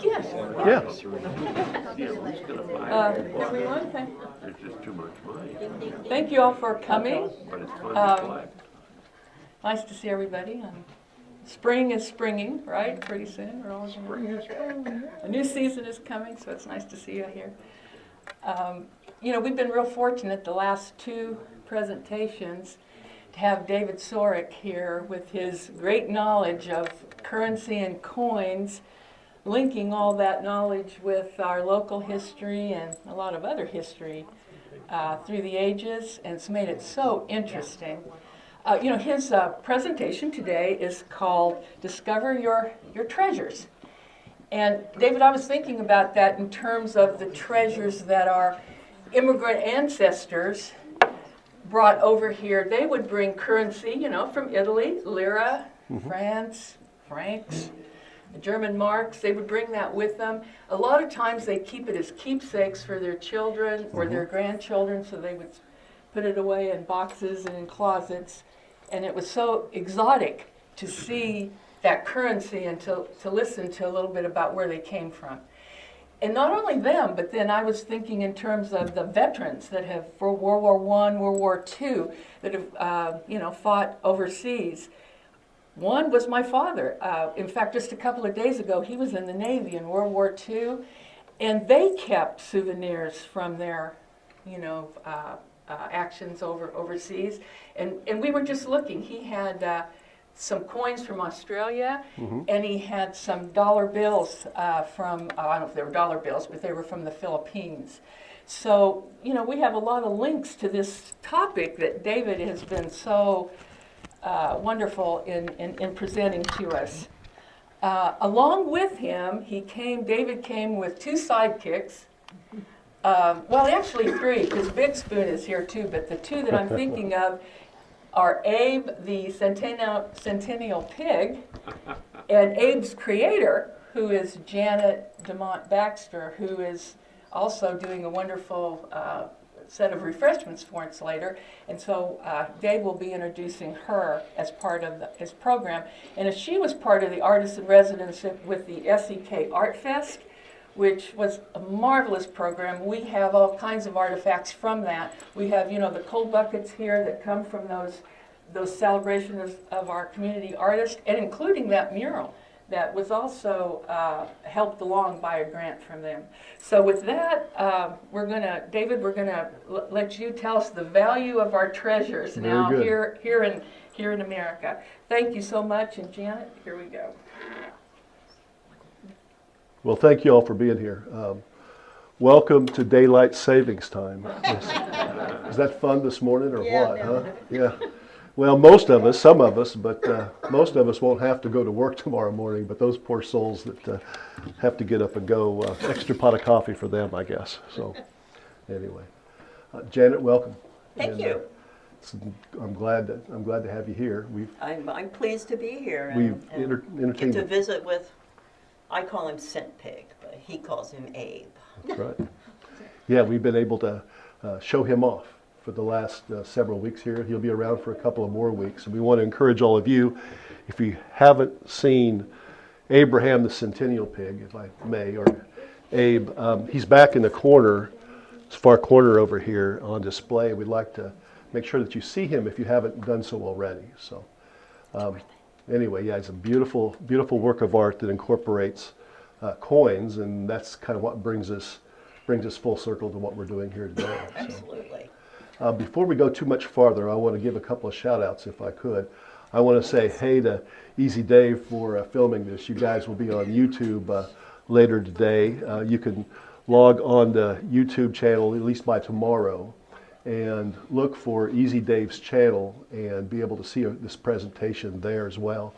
Yes. Yes. Everyone, There's just too much money. thank you all for coming. But it's fun to play. Nice to see everybody. Spring is springing, right? Pretty soon. We're all gonna, a new season is coming, so it's nice to see you here. We've been real fortunate the last two presentations to have David Sorrick here with his great knowledge of currency and coins, linking all that knowledge with our local history and a lot of other history through the ages, and it's made it so interesting. His presentation today is called Discover Your Treasures. And David, I was thinking about that in terms of the treasures that our immigrant ancestors brought over here. They would bring currency, from Italy, lira, France, francs, German marks. They would bring that with them. A lot of times they keep it as keepsakes for their children or their grandchildren, so they would put it away in boxes and in closets. And it was so exotic to see that currency and to listen to a little bit about where they came from. And not only them, but then I was thinking in terms of the veterans that have, for World War I, World War II, that have, fought overseas. One was my father. In fact, just a couple of days ago, he was in the Navy in World War II, and they kept souvenirs from their, actions overseas. And we were just looking. He had some coins from Australia, and he had some dollar bills from, I don't know if they were dollar bills, but they were from the Philippines. So, we have a lot of links to this topic that David has been so wonderful in presenting to us. Along with him, David came with two sidekicks. Actually three, because Big Spoon is here too, but the two that I'm thinking of are Abe the Centennial Pig, and Abe's creator, who is Janet Demont Baxter, who is also doing a wonderful set of refreshments for us later. And so Dave will be introducing her as part of his program. And she was part of the artist in residence with the SEK Art Fest, which was a marvelous program. We have all kinds of artifacts from that. We have, the cold buckets here that come from those celebrations of our community artists, and including that mural that was also helped along by a grant from them. So with that, David, we're gonna let you tell us the value of our treasures now here in America. Thank you so much, and Janet, here we go. Well, thank you all for being here. Welcome to daylight savings time. Is that fun this morning or what? Huh? Yeah. Well, some of us, but most of us won't have to go to work tomorrow morning, but those poor souls that have to get up and go, extra pot of coffee for them, I guess. So anyway, Janet, welcome. Thank you. I'm glad to have you here. I'm pleased to be here We've and entertained get to visit with, I call him Cent Pig, but he calls him Abe. That's right. Yeah, we've been able to show him off for the last several weeks here. He'll be around for a couple of more weeks. And we want to encourage all of you, if you haven't seen Abraham the Centennial Pig, if I may, or Abe, he's back in the corner, far corner over here on display. We'd like to make sure that you see him if you haven't done so already. So anyway, yeah, it's a beautiful, beautiful work of art that incorporates coins, and that's kind of what brings us full circle to what we're doing here today. Absolutely. So, before we go too much farther, I want to give a couple of shout outs if I could. I want to say hey to Easy Dave for filming this. You guys will be on YouTube later today. You can log on the YouTube channel at least by tomorrow and look for Easy Dave's channel and be able to see this presentation there as well.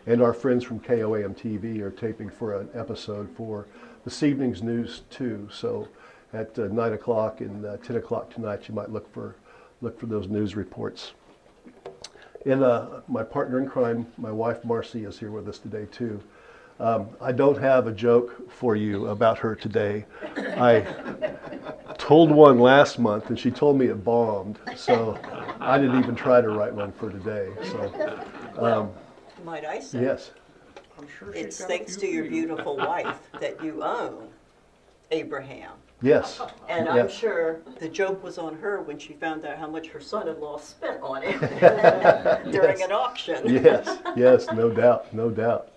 And our friends from KOAM TV are taping for an episode for this evening's news too. So at 9 o'clock and 10 o'clock tonight, you might look for those news reports. And my partner in crime, my wife Marcy, is here with us today too. I don't have a joke for you about her today. I told one last month and she told me it bombed, so I didn't even try to write one for today. So, Might I say? yes. I'm sure It's she's got a thanks few to your for you. beautiful wife that you own Abraham. Yes. And I'm Yes. sure the joke was on her when she found out how much her son-in-law spent on it during Yes. an auction. Yes, yes, no doubt, no doubt.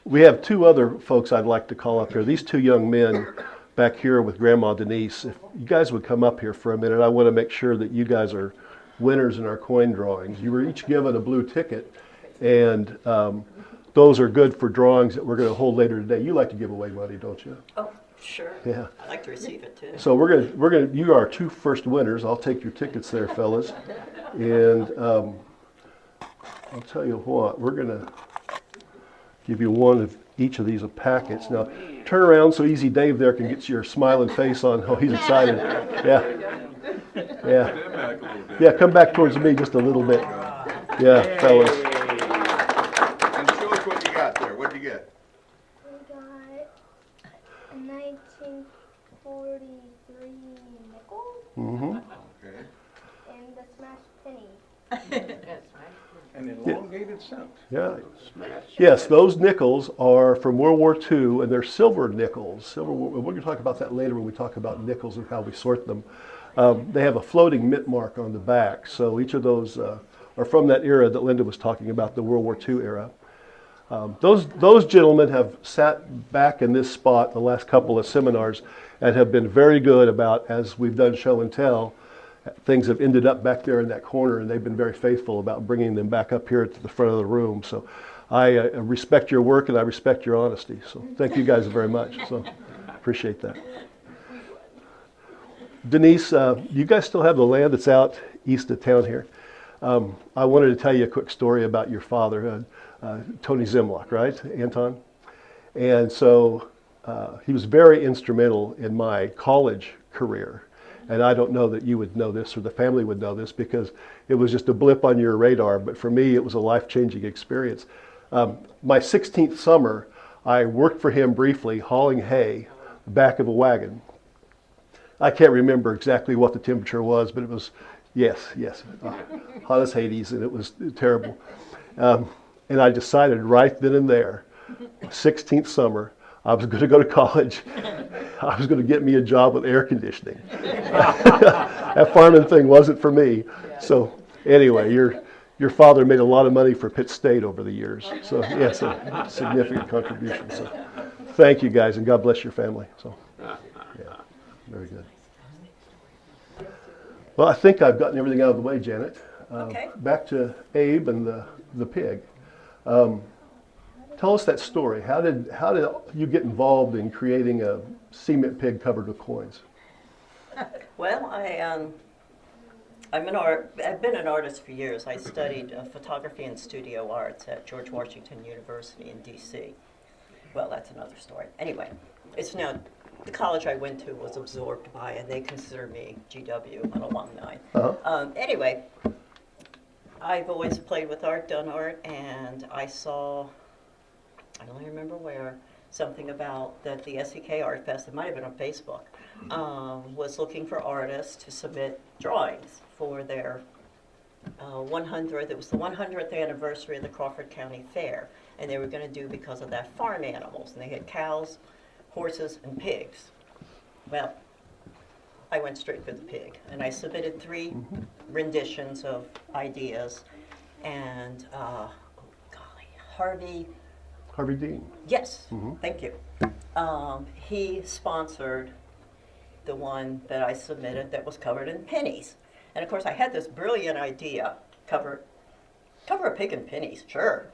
We have two other folks I'd like to call up here. These two young men back here with Grandma Denise. If you guys would come up here for a minute, I want to make sure that you guys are winners in our coin drawings. You were each given a blue ticket, and those are good for drawings that we're going to hold later today. You like to give away money, don't you? Oh, sure. Yeah. I like to receive it too. So you are our two first winners. I'll take your tickets there, fellas. And I'll tell you what, we're gonna give you one of each of these packets. Now, turn around so Easy Dave there can get your smiling face on. Oh, he's excited. Yeah. Yeah. Yeah, come back towards me just a little bit. Yeah, fellas. And show us what you got there. What'd you get? We got a 1943 nickel Mm-hmm. Okay. and the smashed penny. An elongated cent. Yeah. Yes, those nickels are from World War II, and they're silver nickels. We're going to talk about that later when we talk about nickels and how we sort them. They have a floating mint mark on the back, so each of those are from that era that Linda was talking about, the World War II era. Those gentlemen have sat back in this spot the last couple of seminars and have been very good about, as we've done show and tell, things have ended up back there in that corner, and they've been very faithful about bringing them back up here to the front of the room. So I respect your work and I respect your honesty. So thank you guys very much. So appreciate that. Denise, you guys still have the land that's out east of town here. I wanted to tell you a quick story about your father, Tony Zimlock, right, Anton? And so he was very instrumental in my college career. And I don't know that you would know this or the family would know this because it was just a blip on your radar. But for me, it was a life-changing experience. My 16th summer, I worked for him briefly hauling hay back of a wagon. I can't remember exactly what the temperature was, but it was, yes, hot as Hades, and it was terrible. And I decided right then and there, 16th summer, I was going to go to college. I was going to get me a job with air conditioning. That farming thing wasn't for me. So anyway, your father made a lot of money for Pitt State over the years. So yes, a significant contribution. So thank you guys, and God bless your family. So yeah, very good. Well, I think I've gotten everything out of the way, Janet. Okay. Back to Abe and the pig. Tell us that story. How did you get involved in creating a cement pig covered with coins? Well, I've been an artist for years. I studied photography and studio arts at George Washington University in D.C. Well, that's another story. Anyway, it's now the college I went to was absorbed by, and they consider me GW, an alumni. Anyway, I've always played with art, done art, and I saw, I don't remember where, something about that the SEK Art Fest, it might have been on Facebook, was looking for artists to submit drawings for their 100th, it was the 100th anniversary of the Crawford County Fair, and they were going to do because of that farm animals, and they had cows, horses, and pigs. Well, I went straight for the pig, and I submitted 3 renditions of ideas, and Harvey Dean. Yes, thank you. He sponsored the one that I submitted that was covered in pennies. And of course I had this brilliant idea, cover a pig in pennies, sure.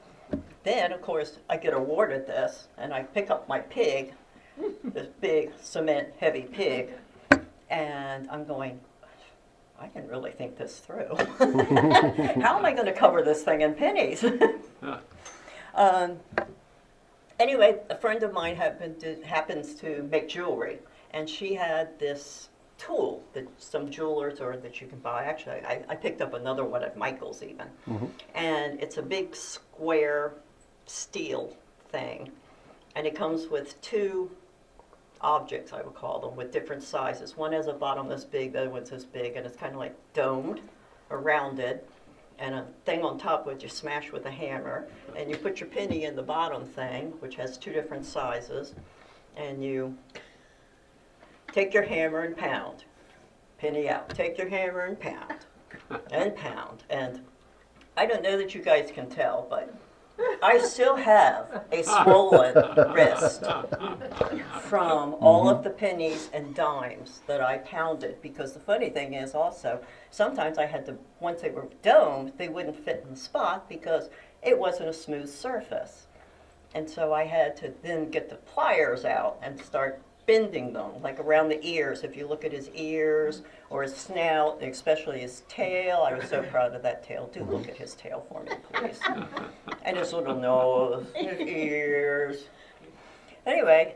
Then of course I get awarded this and I pick up my pig, this big cement heavy pig, and I'm going, I can really think this through. How am I going to cover this thing in pennies? Anyway, a friend of mine happens to make jewelry, and she had this tool that some jewelers or that you can buy. Actually, I picked up another one at Michael's even, and it's a big square steel thing, and it comes with 2 objects, I would call them, with different sizes. One has a bottom this big, the other one's this big, and it's kind of like domed or rounded, and a thing on top which you smash with a hammer, and you put your penny in the bottom thing, which has 2 different sizes, and you take your hammer and pound, penny out. Take your hammer and pound, and I don't know that you guys can tell, but I still have a swollen wrist from all of the pennies and dimes that I pounded, because the funny thing is also, sometimes I had to, once they were domed, they wouldn't fit in the spot because it wasn't a smooth surface. And so I had to then get the pliers out and start bending them, like around the ears. If you look at his ears or his snout, especially his tail, I was so proud of that tail. Do look at his tail for me, please. And his little nose, his ears. Anyway,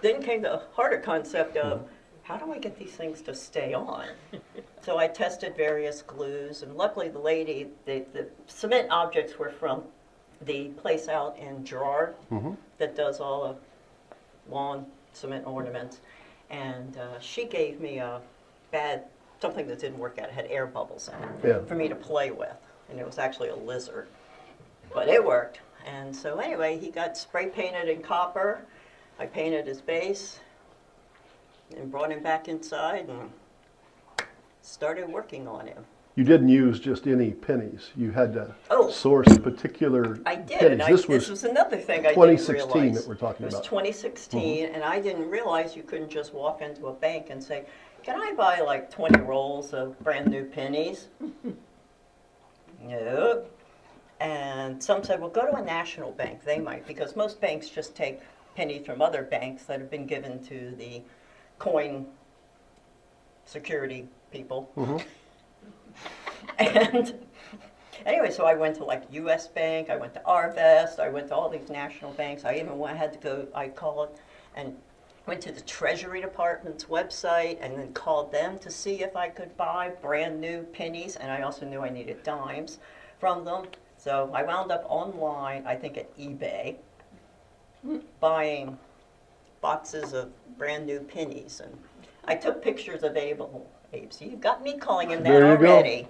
then came the harder concept of, how do I get these things to stay on? So I tested various glues, and luckily the lady, the cement objects were from the place out in Girard that does all of lawn cement ornaments, and she gave me a something that didn't work out. It had air bubbles in it for me to play with, and it was actually a lizard, but it worked. And so anyway, he got spray painted in copper. I painted his base and brought him back inside and started working on him. You didn't use just any pennies. You had to source particular I did. pennies. This was another thing I didn't 2016 realize. that we're talking about. It was 2016, and I didn't realize you couldn't just walk into a bank and say, can I buy like 20 rolls of brand new pennies? No. And some said, well, go to a national bank. They might, because most banks just take pennies from other banks that have been given to the coin security people. And anyway, so I went to like U.S. Bank, I went to Arvest, I went to all these national banks. I even had to go, I called and went to the Treasury Department's website and then called them to see if I could buy brand new pennies. And I also knew I needed dimes from them. So I wound up online, I think at eBay, buying boxes of brand new pennies. And I took pictures of Abe, so you've got me calling him that There you go. already,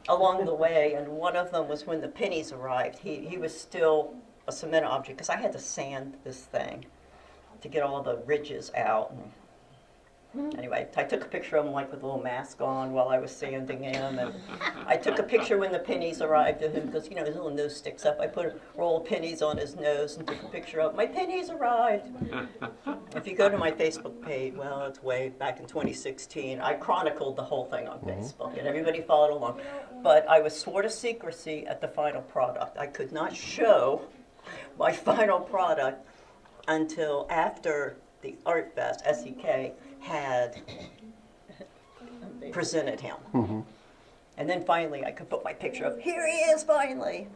along the way. And one of them was when the pennies arrived. He was still a cement object, because I had to sand this thing to get all the ridges out. And anyway, I took a picture of him like with a little mask on while I was sanding him. And I took a picture when the pennies arrived to him, because, you know, his little nose sticks up. I put a roll of pennies on his nose and took a picture of, my pennies arrived. If you go to my Facebook page, well, it's way back in 2016, I chronicled the whole thing on Facebook, and everybody followed along. But I was swore to secrecy at the final product. I could not show my final product until after the Art Fest, SEK, had presented him. And then finally I could put my picture of, here he is finally.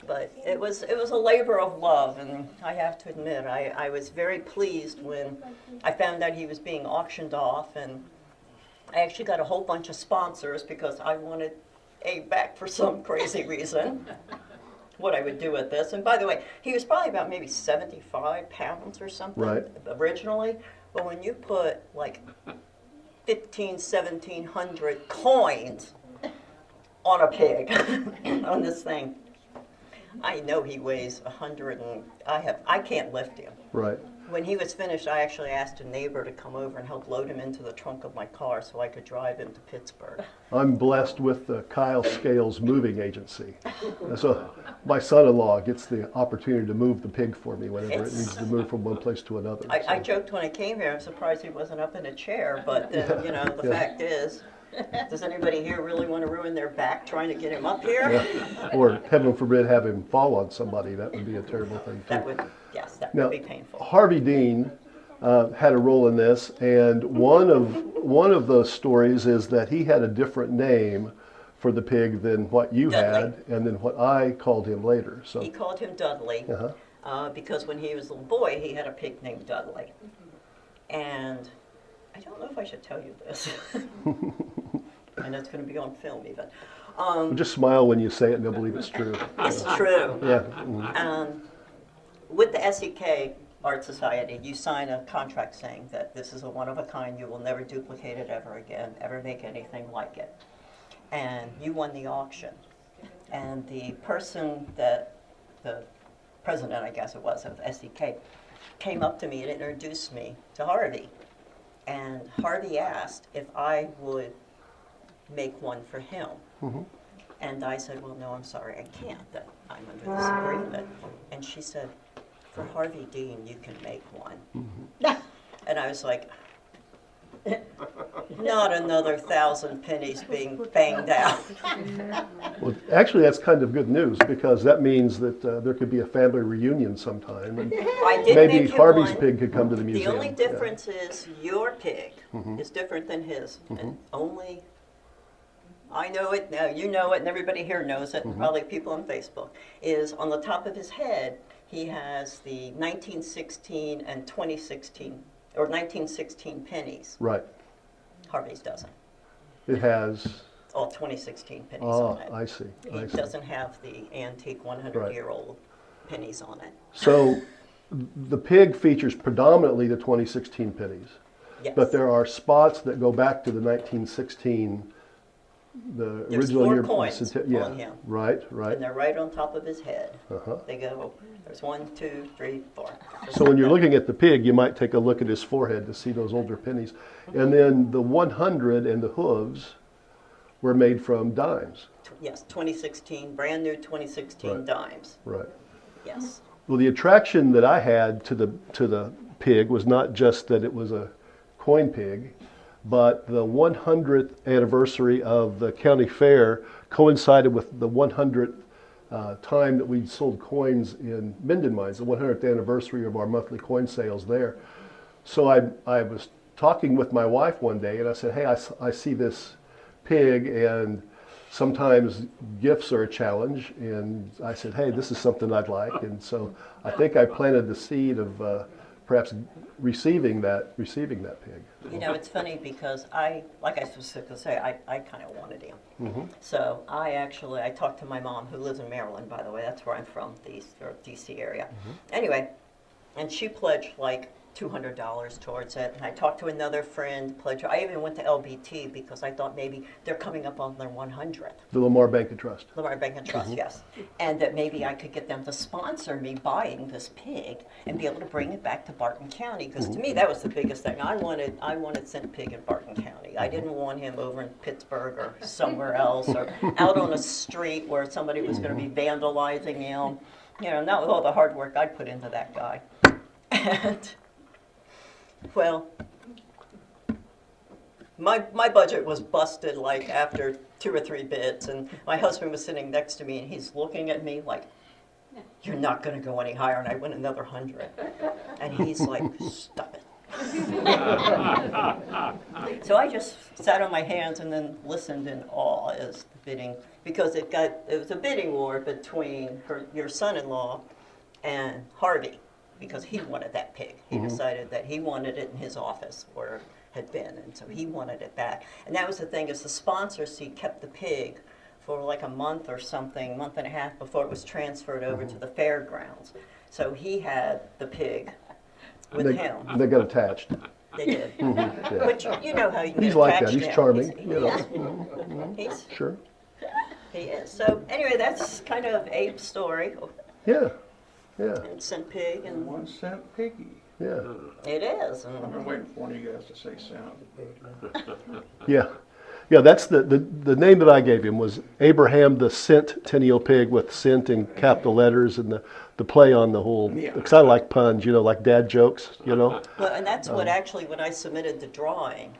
But it was a labor of love, and I have to admit, I was very pleased when I found out he was being auctioned off, and I actually got a whole bunch of sponsors because I wanted Abe back for some crazy reason, what I would do with this. And by the way, he was probably about maybe 75 pounds or something originally. But when you put like 1,700 coins on a pig, on this thing, I know he weighs 100 and I can't lift him. Right. When he was finished, I actually asked a neighbor to come over and help load him into the trunk of my car so I could drive him to Pittsburgh. I'm blessed with the Kyle Scales Moving Agency. So my son-in-law gets the opportunity to move the pig for me whenever it needs to move from one place to another. I joked when I came here, I'm surprised he wasn't up in a chair, but then, you know, the fact is, does anybody here really want to ruin their back trying to get him up here? Yeah. Or heaven forbid have him fall on somebody. That would be a terrible thing too. That would, yes, that Now, would be painful. Harvey Dean had a role in this, and one of those stories is that he had a different name for the pig than what you Dudley. had, and then what I called him later. So He called him Dudley because when he was a little boy, he had a pig named Dudley. And I don't know if I should tell you this. I know it's going to be on film even. just smile when you say it and they'll believe it's true. It's true. Yeah. With the SEK Art Society, you sign a contract saying that this is a one-of-a-kind, you will never duplicate it ever again, ever make anything like it. And you won the auction. And the person that, the president, I guess it was, of SEK, came up to me and introduced me to Harvey. And Harvey asked if I would make one for him. And I said, well, no, I'm sorry, I can't. That I'm under this agreement. And she said, for Harvey Dean, you can make one. And I was like, not another 1,000 pennies being banged out. Well, actually, that's kind of good news because that means that there could be a family reunion sometime. And I did maybe make him Harvey's one. pig could come to the The museum. only Yeah. difference is your pig is different than his. And only, I know it, now you know it, and everybody here knows it, and probably people on Facebook, is on the top of his head, he has the 1916 and 2016, or 1916 pennies. Right. Harvey's doesn't. It has. It's all 2016 pennies Oh, on it. I see. He I see. doesn't have the antique 100-year-old pennies on it. So the pig features predominantly the 2016 pennies, Yes. but there are spots that go back to the 1916, the There's original 4 year. coins Yeah, on him. right, right. And they're right on top of his head. Uh-huh. They go, there's 1, 2, 3, 4. So when you're looking at the pig, you might take a look at his forehead to see those older pennies. And then the 100 and the hooves were made from dimes. Yes, 2016, brand new 2016 Right. dimes. Right. Yes. Well, the attraction that I had to the pig was not just that it was a coin pig, but the 100th anniversary of the county fair coincided with the 100th time that we sold coins in Minden Mines, the 100th anniversary of our monthly coin sales there. So I was talking with my wife one day and I said, hey, I see this pig and sometimes gifts are a challenge. And I said, hey, this is something I'd like. And so I think I planted the seed of perhaps receiving that pig. You know, it's funny because like I was going to say, I kind of wanted him. So I talked to my mom, who lives in Maryland, by the way. That's where I'm from, the D.C. area. Anyway, and she pledged like $200 towards it. And I talked to another friend, pledged. I even went to LBT because I thought maybe they're coming up on their 100th. The Lamar Bank and Trust. Lamar Bank and Trust, yes. And that maybe I could get them to sponsor me buying this pig and be able to bring it back to Barton County. Because to me, that was the biggest thing. I wanted Scent Pig in Barton County. I didn't want him over in Pittsburgh or somewhere else or out on a street where somebody was going to be vandalizing him. You know, not with all the hard work I'd put into that guy. And, well, my budget was busted like after 2 or 3 bids, and my husband was sitting next to me and he's looking at me like, you're not going to go any higher, and I went another 100. And he's like, stop it. So I just sat on my hands and then listened in awe as the bidding, because it was a bidding war between your son-in-law and Harvey, because he wanted that pig. He decided that he wanted it in his office where it had been, and so he wanted it back. And that was the thing, is the sponsor seat kept the pig for like a month or something, month and a half before it was transferred over to the fairgrounds. So he had the pig with him. And they got attached. They did. Yeah. But you know how you can He's get like that. attached He's now. charming. He's, You know. he's, Sure. he is. So anyway, that's kind of Abe's story. Yeah. Yeah. And Scent Pig, and 1 cent piggy. Yeah. it is. I've been waiting for one of you guys to say cent. Yeah. Yeah, that's the name that I gave him was Abraham the Centennial Pig, with cent in capital letters, and the play on the whole, because I like puns, you know, like dad jokes, you know. Well, and that's what actually, when I submitted the drawing,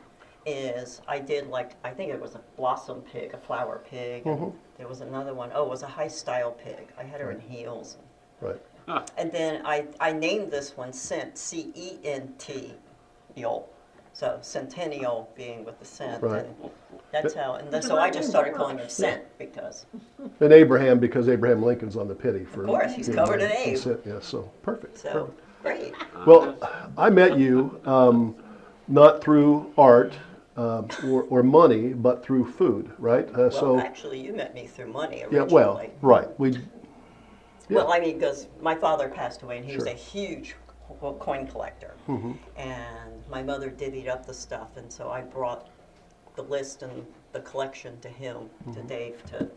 is I did like, I think it was a blossom pig, a flower pig, and there was another one. Oh, it was a high style pig. I had her in heels. Right. And then I named this one Cent, C-E-N-T, so Centennial being with the cent. Right. And that's how, and then, so I just started calling him Cent because, And Abraham, because Abraham Lincoln's on the pity for. of course, he's you know, covered in Abe. cent. Yeah, so perfect. So, great. Well, I met you not through art or money, but through food, right? Well, actually, you met me through money yeah, originally. well, right. Well, I mean, because my father passed away, and he was Sure. a huge coin collector. And my mother divvied up the stuff, and so I brought the list and the collection to him, to Dave, to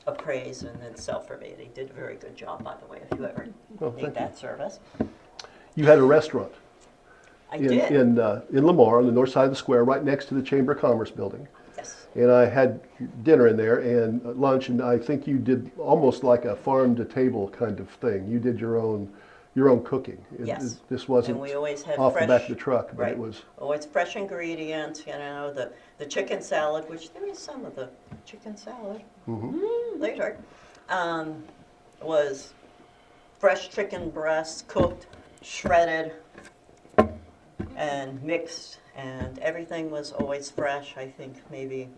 appraise and then sell for me. And he did a very good job, by the way, if you ever Oh, need thank you. that service. You had a restaurant I did. in Lamar on the north side of the square, right next to the Chamber of Commerce building. Yes. And I had dinner in there and lunch, and I think you did almost like a farm to table kind of thing. You did your own cooking. Yes. This wasn't And we always had off fresh, the back of the truck, but right. it was. Always fresh ingredients, the chicken salad, which there is some of the chicken salad later, was fresh chicken breasts, cooked, shredded, and mixed, and everything was always fresh. I think maybe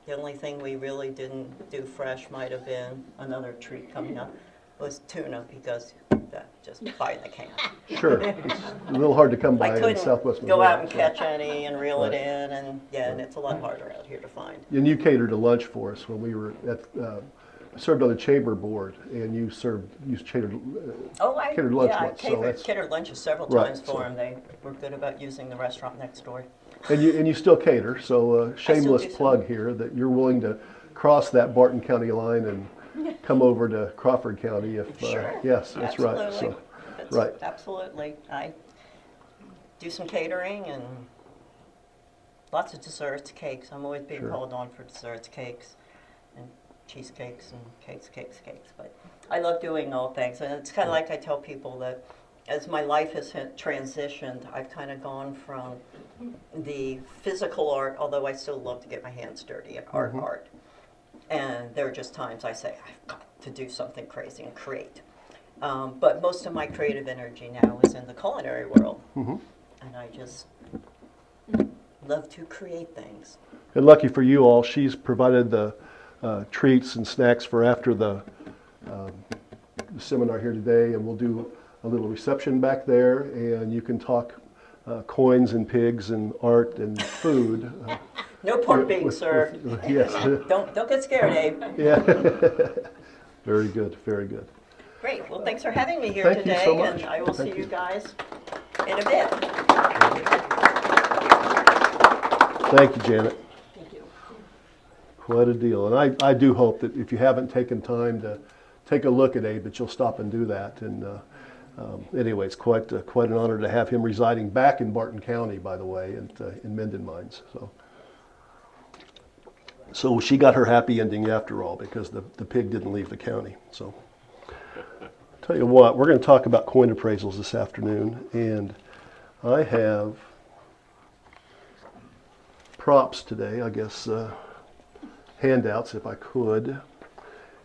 the only thing we really didn't do fresh might have been another treat coming up was tuna, because just buy in the can. Sure. It's a little hard to come by I in Southwest couldn't go Missouri. out and catch any and reel it Right. in, and it's a lot harder out here to find. And you catered a lunch for us when we were served on the chamber board, and you catered. Catered lunch I once, so that's- catered lunches several Right, times so- for them. They were good about using the restaurant next door. And you still cater, so shameless do so. plug here that you're willing to cross that Barton County line and come over to Crawford County if. Sure. Yes, that's right. Absolutely. So, That's- right. Absolutely. I do some catering and lots of desserts, cakes. I'm always being Sure. called on for desserts, cakes, and cheesecakes and cakes. But I love doing all things. And it's kind of like I tell people that as my life has transitioned, I've kind of gone from the physical art, although I still love to get my hands dirty at art. And there are just times I say, I've got to do something crazy and create. But most of my creative energy now is in the culinary world. Mhm. And I just love to create things. And lucky for you all, she's provided the treats and snacks for after the seminar here today, and we'll do a little reception back there, and you can talk coins and pigs and art and food. No pork being served. Yes. Don't get scared, Abe. Yeah. Very good, very good. Great. Well, thanks for having me here Thank you today, so much. and I will Thank see you. you guys in a bit. Thank you, Janet. Thank you. Quite a deal. And I do hope that if you haven't taken time to take a look at Abe, that you'll stop and do that. And anyway, it's quite an honor to have him residing back in Barton County, by the way, and in Minden Mines. So she got her happy ending after all, because the pig didn't leave the county. So tell you what, we're going to talk about coin appraisals this afternoon, and I have props today, I guess, handouts if I could,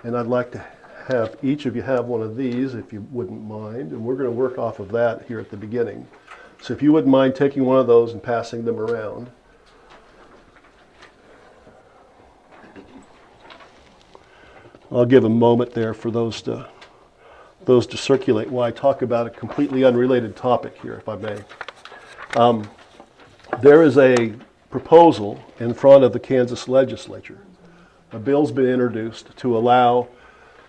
and I'd like to have each of you have one of these if you wouldn't mind, and we're going to work off of that here at the beginning. So if you wouldn't mind taking one of those and passing them around. I'll give a moment there for those to circulate while I talk about a completely unrelated topic here, if I may. There is a proposal in front of the Kansas legislature. A bill's been introduced to allow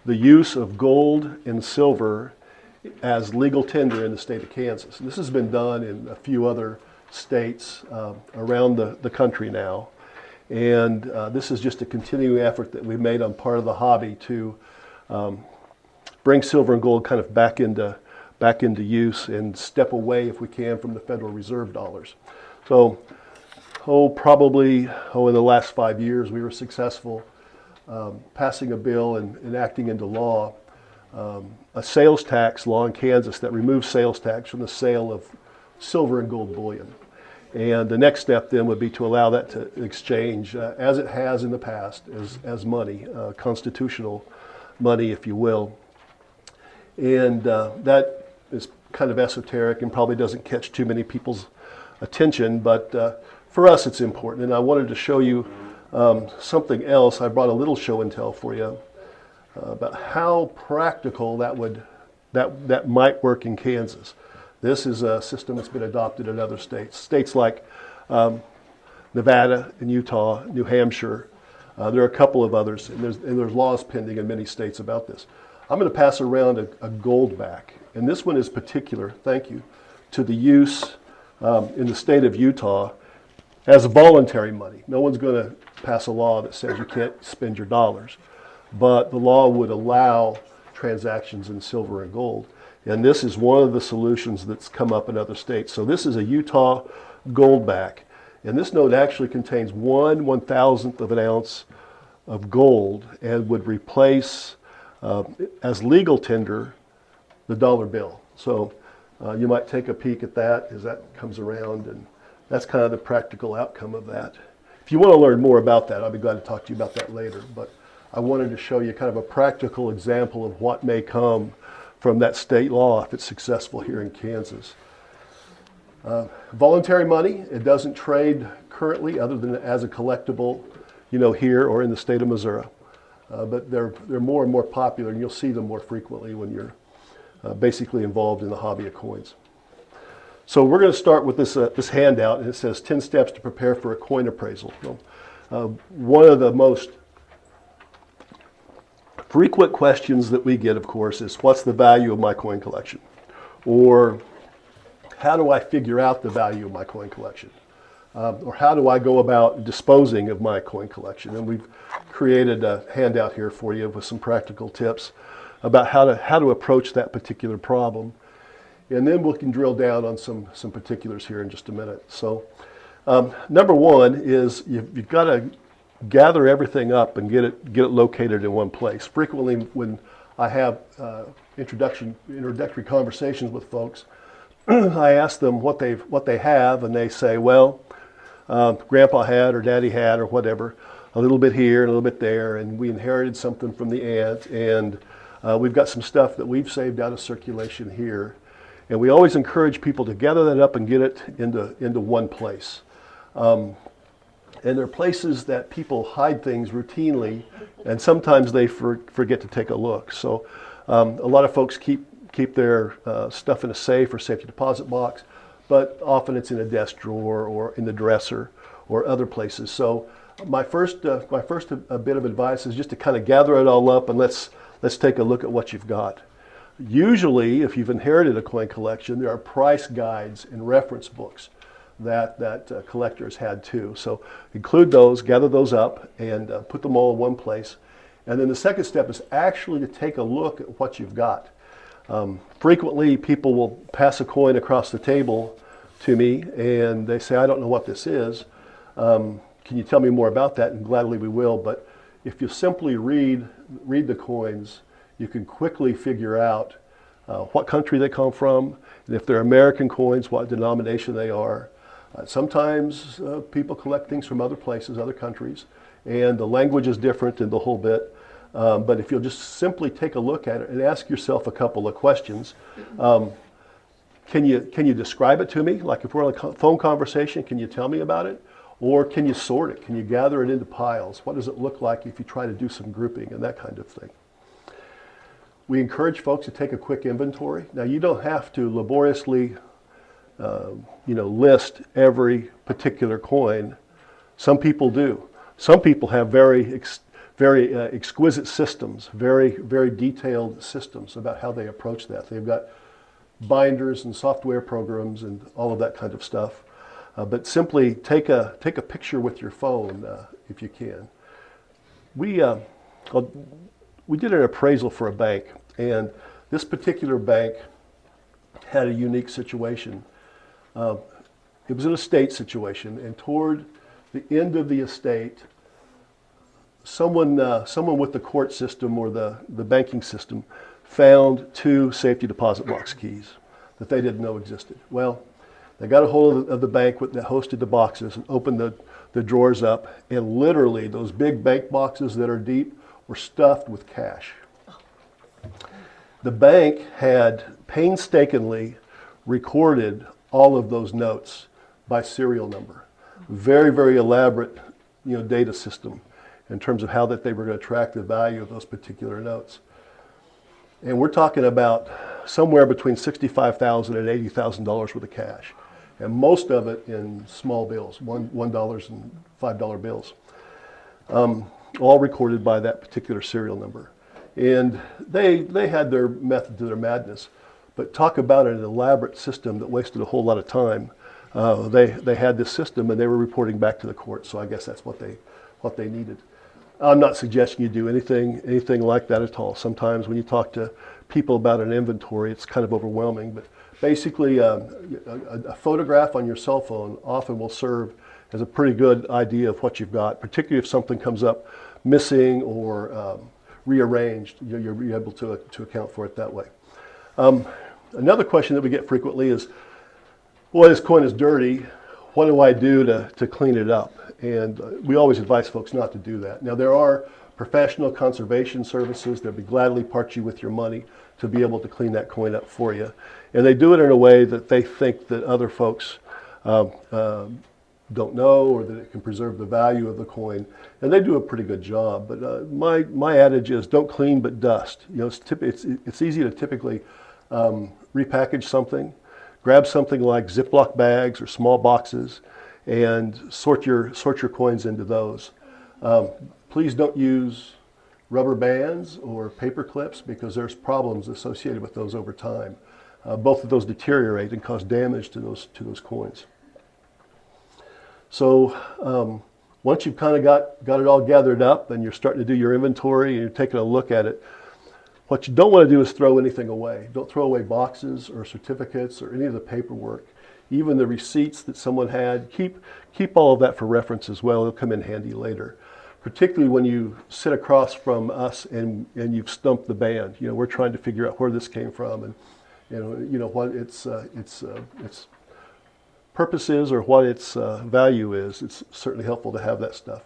the use of gold and silver as legal tender in the state of Kansas. This has been done in a few other states around the country now. And this is just a continuing effort that we've made on part of the hobby to bring silver and gold kind of back into use and step away, if we can, from the Federal Reserve dollars. So, probably in the last 5 years, we were successful passing a bill and enacting into law a sales tax law in Kansas that removes sales tax from the sale of silver and gold bullion. And the next step then would be to allow that to exchange, as it has in the past, as money, constitutional money, if you will. And that is kind of esoteric and probably doesn't catch too many people's attention, but for us it's important. And I wanted to show you something else. I brought a little show and tell for you about how practical that might work in Kansas. This is a system that's been adopted in other states. States like Nevada and Utah, New Hampshire. There are a couple of others, and there's laws pending in many states about this. I'm going to pass around a gold back, and this one is particular, thank you, to the use in the state of Utah as voluntary money. No one's going to pass a law that says you can't spend your dollars. but the law would allow transactions in silver and gold. And this is one of the solutions that's come up in other states. So this is a Utah goldback. And this note actually contains 1/1000th of an ounce of gold and would replace, as legal tender, the dollar bill. So you might take a peek at that as that comes around, and that's kind of the practical outcome of that. If you want to learn more about that, I'll be glad to talk to you about that later. But I wanted to show you kind of a practical example of what may come from that state law if it's successful here in Kansas. Voluntary money, it doesn't trade currently other than as a collectible, here or in the state of Missouri. But they're more and more popular, and you'll see them more frequently when you're basically involved in the hobby of coins. So we're going to start with this handout, and it says 10 steps to prepare for a coin appraisal. One of the most frequent questions that we get, of course, is what's the value of my coin collection? Or how do I figure out the value of my coin collection? Or how do I go about disposing of my coin collection? And we've created a handout here for you with some practical tips about how to approach that particular problem. And then we can drill down on some particulars here in just a minute. So number one is you've got to gather everything up and get it located in one place. Frequently when I have introductory conversations with folks, I ask them what they have, and they say, well, Grandpa had or Daddy had or whatever, a little bit here and a little bit there, and we inherited something from the aunt, and we've got some stuff that we've saved out of circulation here. And we always encourage people to gather that up and get it into one place. And there are places that people hide things routinely, and sometimes they forget to take a look. So a lot of folks keep their stuff in a safe or safety deposit box, but often it's in a desk drawer or in the dresser or other places. So my first bit of advice is just to kind of gather it all up, and let's take a look at what you've got. Usually, if you've inherited a coin collection, there are price guides and reference books that collectors had too. So include those, gather those up, and put them all in one place. And then the second step is actually to take a look at what you've got. Frequently, people will pass a coin across the table to me, and they say, I don't know what this is. Can you tell me more about that? And gladly we will. But if you simply read the coins, you can quickly figure out what country they come from, and if they're American coins, what denomination they are. Sometimes people collect things from other places, other countries, and the language is different and the whole bit. But if you'll just simply take a look at it and ask yourself a couple of questions. Can you describe it to me? Like if we're on a phone conversation, can you tell me about it? Or can you sort it? Can you gather it into piles? What does it look like if you try to do some grouping and that kind of thing? We encourage folks to take a quick inventory. Now you don't have to laboriously list every particular coin. Some people do. Some people have very exquisite systems, very, very detailed systems about how they approach that. They've got binders and software programs and all of that kind of stuff. But simply take a picture with your phone if you can. We did an appraisal for a bank, and this particular bank had a unique situation. It was an estate situation, and toward the end of the estate, someone with the court system or the banking system found 2 safety deposit box keys that they didn't know existed. Well, they got a hold of the bank that hosted the boxes and opened the drawers up, and literally those big bank boxes that are deep were stuffed with cash. The bank had painstakingly recorded all of those notes by serial number. Very, very elaborate, data system in terms of how that they were going to track the value of those particular notes. And we're talking about somewhere between $65,000 and $80,000 worth of cash, and most of it in small bills, $1 and $5 bills, all recorded by that particular serial number. And they had their method to their madness, but talk about an elaborate system that wasted a whole lot of time. They had this system, and they were reporting back to the court, so I guess that's what they needed. I'm not suggesting you do anything like that at all. Sometimes when you talk to people about an inventory, it's kind of overwhelming. But basically, a photograph on your cell phone often will serve as a pretty good idea of what you've got, particularly if something comes up missing or rearranged. You're able to account for it that way. Another question that we get frequently is, well, this coin is dirty. What do I do to clean it up? And we always advise folks not to do that. Now, there are professional conservation services that would gladly part you with your money to be able to clean that coin up for you. And they do it in a way that they think that other folks don't know, or that it can preserve the value of the coin. And they do a pretty good job. But my adage is, don't clean but dust. You know, it's easy to typically repackage something. Grab something like Ziploc bags or small boxes and sort your coins into those. Please don't use rubber bands or paper clips, because there's problems associated with those over time. Both of those deteriorate and cause damage to those coins. So once you've kind of got it all gathered up and you're starting to do your inventory and you're taking a look at it, what you don't want to do is throw anything away. Don't throw away boxes or certificates or any of the paperwork. Even the receipts that someone had, keep all of that for reference as well. It'll come in handy later. Particularly when you sit across from us and you've stumped the band. You know, we're trying to figure out where this came from and you know what its purpose is or what its value is. It's certainly helpful to have that stuff.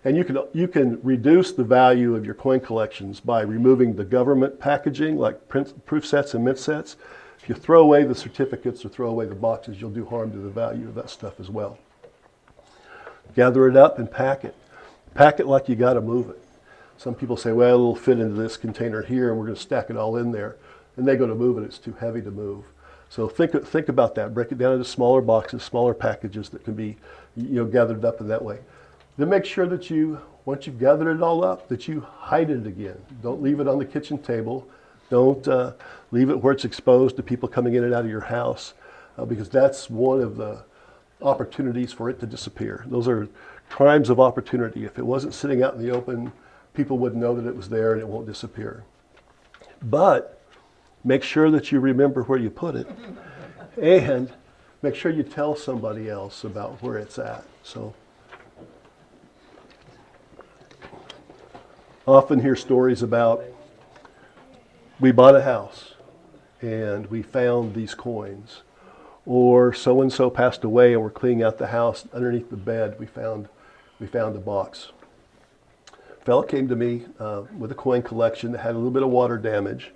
And you can reduce the value of your coin collections by removing the government packaging, like proof sets and mint sets. If you throw away the certificates or throw away the boxes, you'll do harm to the value of that stuff as well. Gather it up and pack it. Pack it like you got to move it. Some people say, well, it'll fit into this container here and we're going to stack it all in there. And they go to move it, it's too heavy to move. So think about that. Break it down into smaller boxes, smaller packages that can be gathered up in that way. Then make sure that once you've gathered it all up, that you hide it again. Don't leave it on the kitchen table. Don't leave it where it's exposed to people coming in and out of your house, because that's one of the opportunities for it to disappear. Those are crimes of opportunity. If it wasn't sitting out in the open, people would know that it was there and it won't disappear. But make sure that you remember where you put it, and make sure you tell somebody else about where it's at. So often hear stories about, we bought a house and we found these coins, or so-and-so passed away and we're cleaning out the house. Underneath the bed we found a box. A fellow came to me with a coin collection that had a little bit of water damage.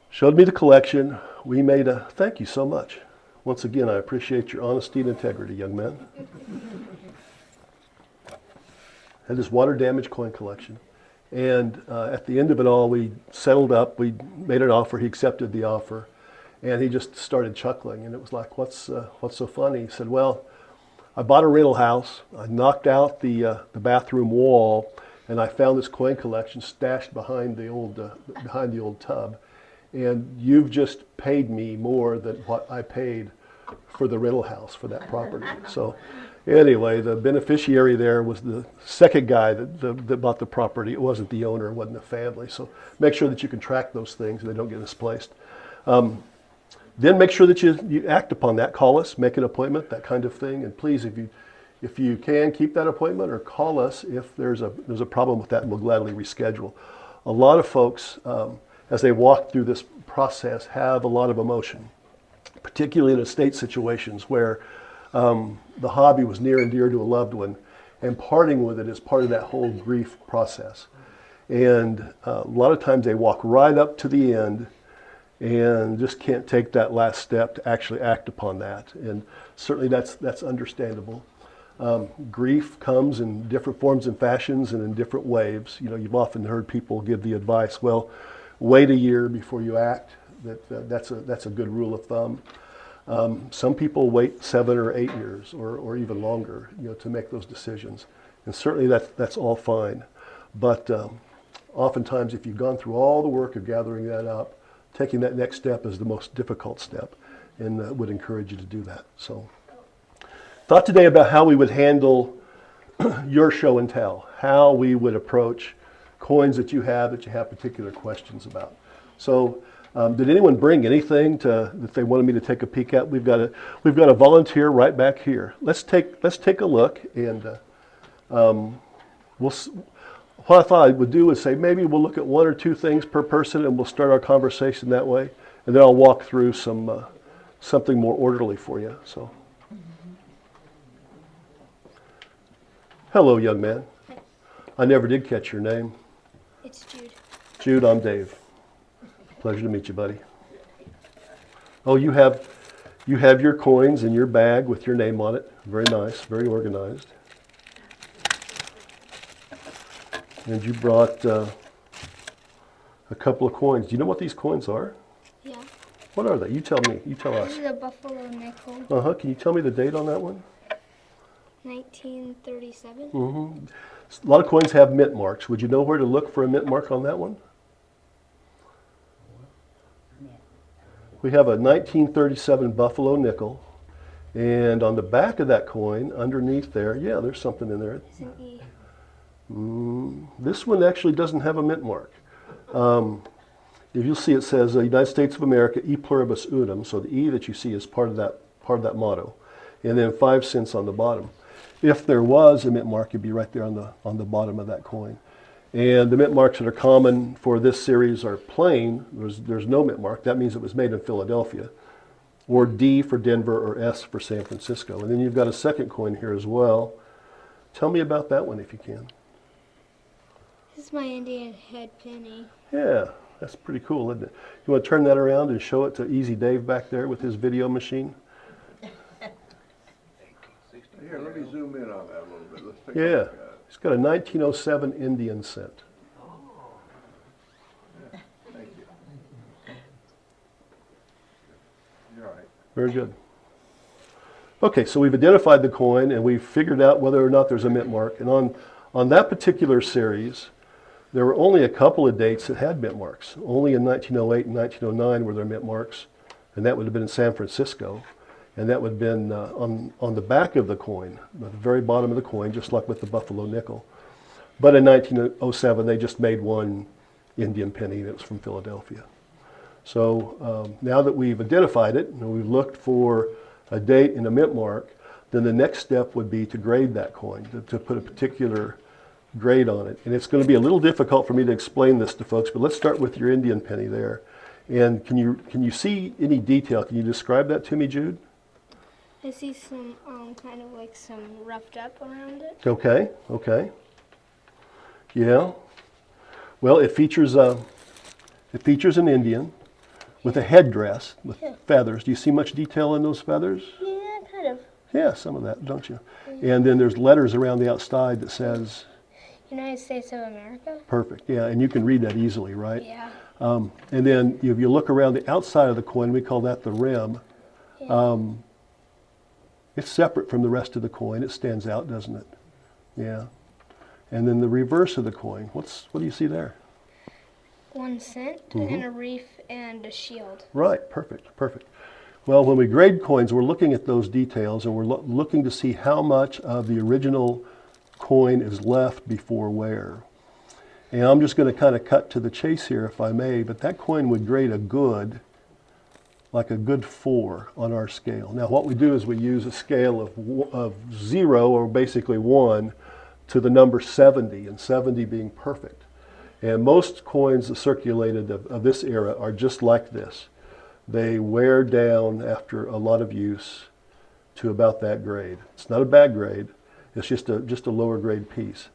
Showed me the collection. We made a thank you so much. Once again, I appreciate your honesty and integrity, young man. Had this water damaged coin collection. And at the end of it all, we settled up. We made an offer. He accepted the offer. And he just started chuckling. And it was like, what's so funny? He said, well, I bought a rental house. I knocked out the bathroom wall, and I found this coin collection stashed behind the old tub. And you've just paid me more than what I paid for the rental house for that property. So anyway, the beneficiary there was the second guy that bought the property. It wasn't the owner, it wasn't the family. So make sure that you can track those things and they don't get misplaced. Then make sure that you act upon that. Call us, make an appointment, that kind of thing. And please, if you can, keep that appointment or call us if there's a problem with that, and we'll gladly reschedule. A lot of folks, as they walk through this process, have a lot of emotion, particularly in estate situations where the hobby was near and dear to a loved one, and parting with it is part of that whole grief process. And a lot of times they walk right up to the end and just can't take that last step to actually act upon that. And certainly that's understandable. Grief comes in different forms and fashions and in different waves. You know, you've often heard people give the advice, well, wait a year before you act. That's a good rule of thumb. Some people wait 7 or 8 years or even longer, to make those decisions. And certainly that's all fine. But oftentimes if you've gone through all the work of gathering that up, taking that next step is the most difficult step, and would encourage you to do that. So thought today about how we would handle your show and tell, how we would approach coins that you have particular questions about. So, did anyone bring anything that they wanted me to take a peek at? We've got a volunteer right back here. Let's take a look, and what I thought I would do is say maybe we'll look at one or two things per person, and we'll start our conversation that way, and then I'll walk through something more orderly for you. So, hello, young man. Hi. I never did catch your name. It's Jude. Jude, I'm Dave. Pleasure to meet you, buddy. Oh, you have your coins in your bag with your name on it. Very nice, very organized. And you brought a couple of coins. Do you know what these coins are? Yeah. What are they? You tell me. You tell This us. is a buffalo nickel, Uh-huh. Can you tell me the date on that one? 1937. Mm-hmm. A lot of coins have mint marks. Would you know where to look for a mint mark on that one? We have a 1937 buffalo nickel. And on the back of that coin, underneath there, yeah, there's something in there. It's an E. This one actually doesn't have a mint mark. If you'll see, it says United States of America, E pluribus unum. So the E that you see is part of that motto, and then 5 cents on the bottom. If there was a mint mark, it'd be right there on the bottom of that coin. And the mint marks that are common for this series are plain. There's no mint mark. That means it was made in Philadelphia, or D for Denver, or S for San Francisco. And then you've got a second coin here as well. Tell me about that one if you can. This is my Indian head penny. Yeah, that's pretty cool, isn't it? You want to turn that around and show it to Easy Dave back there with his video machine? Here, let me zoom in on that a little bit. Let's take a Yeah, look at it. it's got a 1907 Indian cent. Thank you. You're right. Very good. Okay, so we've identified the coin and we've figured out whether or not there's a mint mark. And on that particular series, there were only a couple of dates that had mint marks. Only in 1908 and 1909 were there mint marks, and that would have been in San Francisco. And that would have been on the back of the coin, at the very bottom of the coin, just like with the buffalo nickel. But in 1907, they just made one Indian penny, and it was from Philadelphia. So now that we've identified it, and we've looked for a date and a mint mark, then the next step would be to grade that coin, to put a particular grade on it. And it's going to be a little difficult for me to explain this to folks, but let's start with your Indian penny there. And can you see any detail? Can you describe that to me, Jude? I see some kind of like some roughed up around it. Okay, okay. Yeah. Well, it features an Indian with a headdress with feathers. Do you see much detail in those feathers? Yeah, kind of. Yeah, some of that, don't you? And then there's letters around the outside that says, United States of America. perfect, yeah, and you can read that easily, right? Yeah. And then if you look around the outside of the coin, we call that the rim. It's separate from the rest of the coin. It stands out, doesn't it? Yeah. And then the reverse of the coin, what do you see there? 1 cent and a reef and a shield. Right, perfect, perfect. Well, when we grade coins, we're looking at those details, and we're looking to see how much of the original coin is left before wear. And I'm just going to kind of cut to the chase here, if I may, but that coin would grade like a good 4 on our scale. Now, what we do is we use a scale of 0, or basically 1, to the number 70, and 70 being perfect. And most coins that circulated of this era are just like this. They wear down after a lot of use to about that grade. It's not a bad grade. It's just a lower grade piece.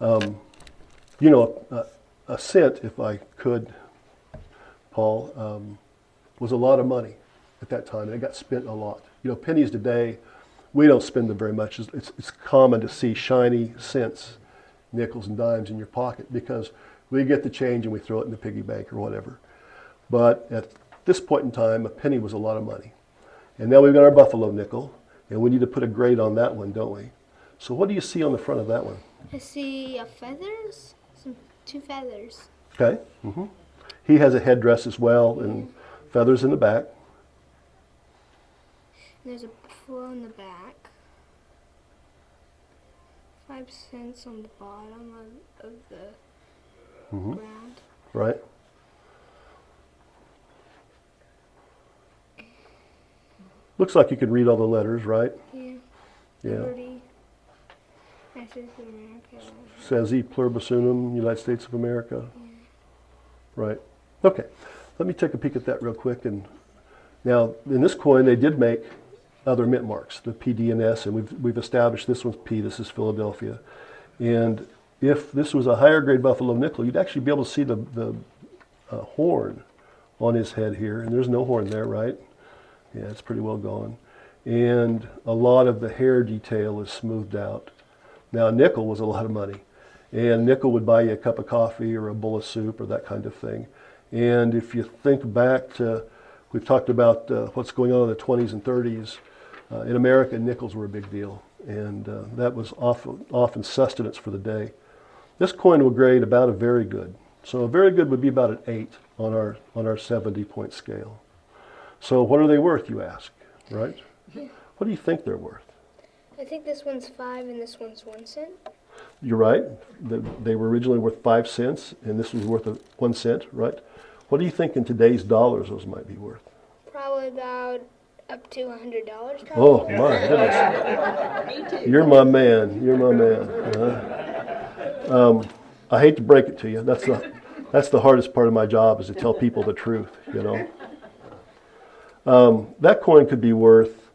You know, a cent, if I could, Paul, was a lot of money at that time, and it got spent a lot. You know, pennies today, we don't spend them very much. It's common to see shiny cents, nickels and dimes in your pocket because we get the change and we throw it in the piggy bank or whatever. But at this point in time, a penny was a lot of money. And now we've got our buffalo nickel, and we need to put a grade on that one, don't we? So what do you see on the front of that one? I see feathers, 2 feathers. Okay. He has a headdress as well, and feathers in the back. There's a buffalo in the back. 5 cents on the bottom of the Mhm. ground. Right? Looks like you can read all the letters, right? Yeah. Yeah. Liberty. Masters of America. Says E pluribus unum, United States of America. Right. Okay. Let me take a peek at that real quick. And now, in this coin, they did make other mint marks, the P, D, and S, and we've established this one's P. This is Philadelphia. And if this was a higher grade buffalo nickel, you'd actually be able to see the horn on his head here. And there's no horn there, right? Yeah, it's pretty well gone. And a lot of the hair detail is smoothed out. Now, nickel was a lot of money. And nickel would buy you a cup of coffee or a bowl of soup or that kind of thing. And if you think back to, we've talked about what's going on in the 20s and 30s. In America, nickels were a big deal. And that was often sustenance for the day. This coin will grade about a very good. So a very good would be about an 8 on our 70-point scale. So what are they worth, you ask, right? What do you think they're worth? I think this one's 5 and this one's 1 cent. You're right. They were originally worth 5 cents, and this was worth 1 cent, right? What do you think in today's dollars those might be worth? Probably about up to $100. Probably. Oh my goodness! You're my man. You're my man. I hate to break it to you. That's the hardest part of my job, is to tell people the truth. You know. That coin could be worth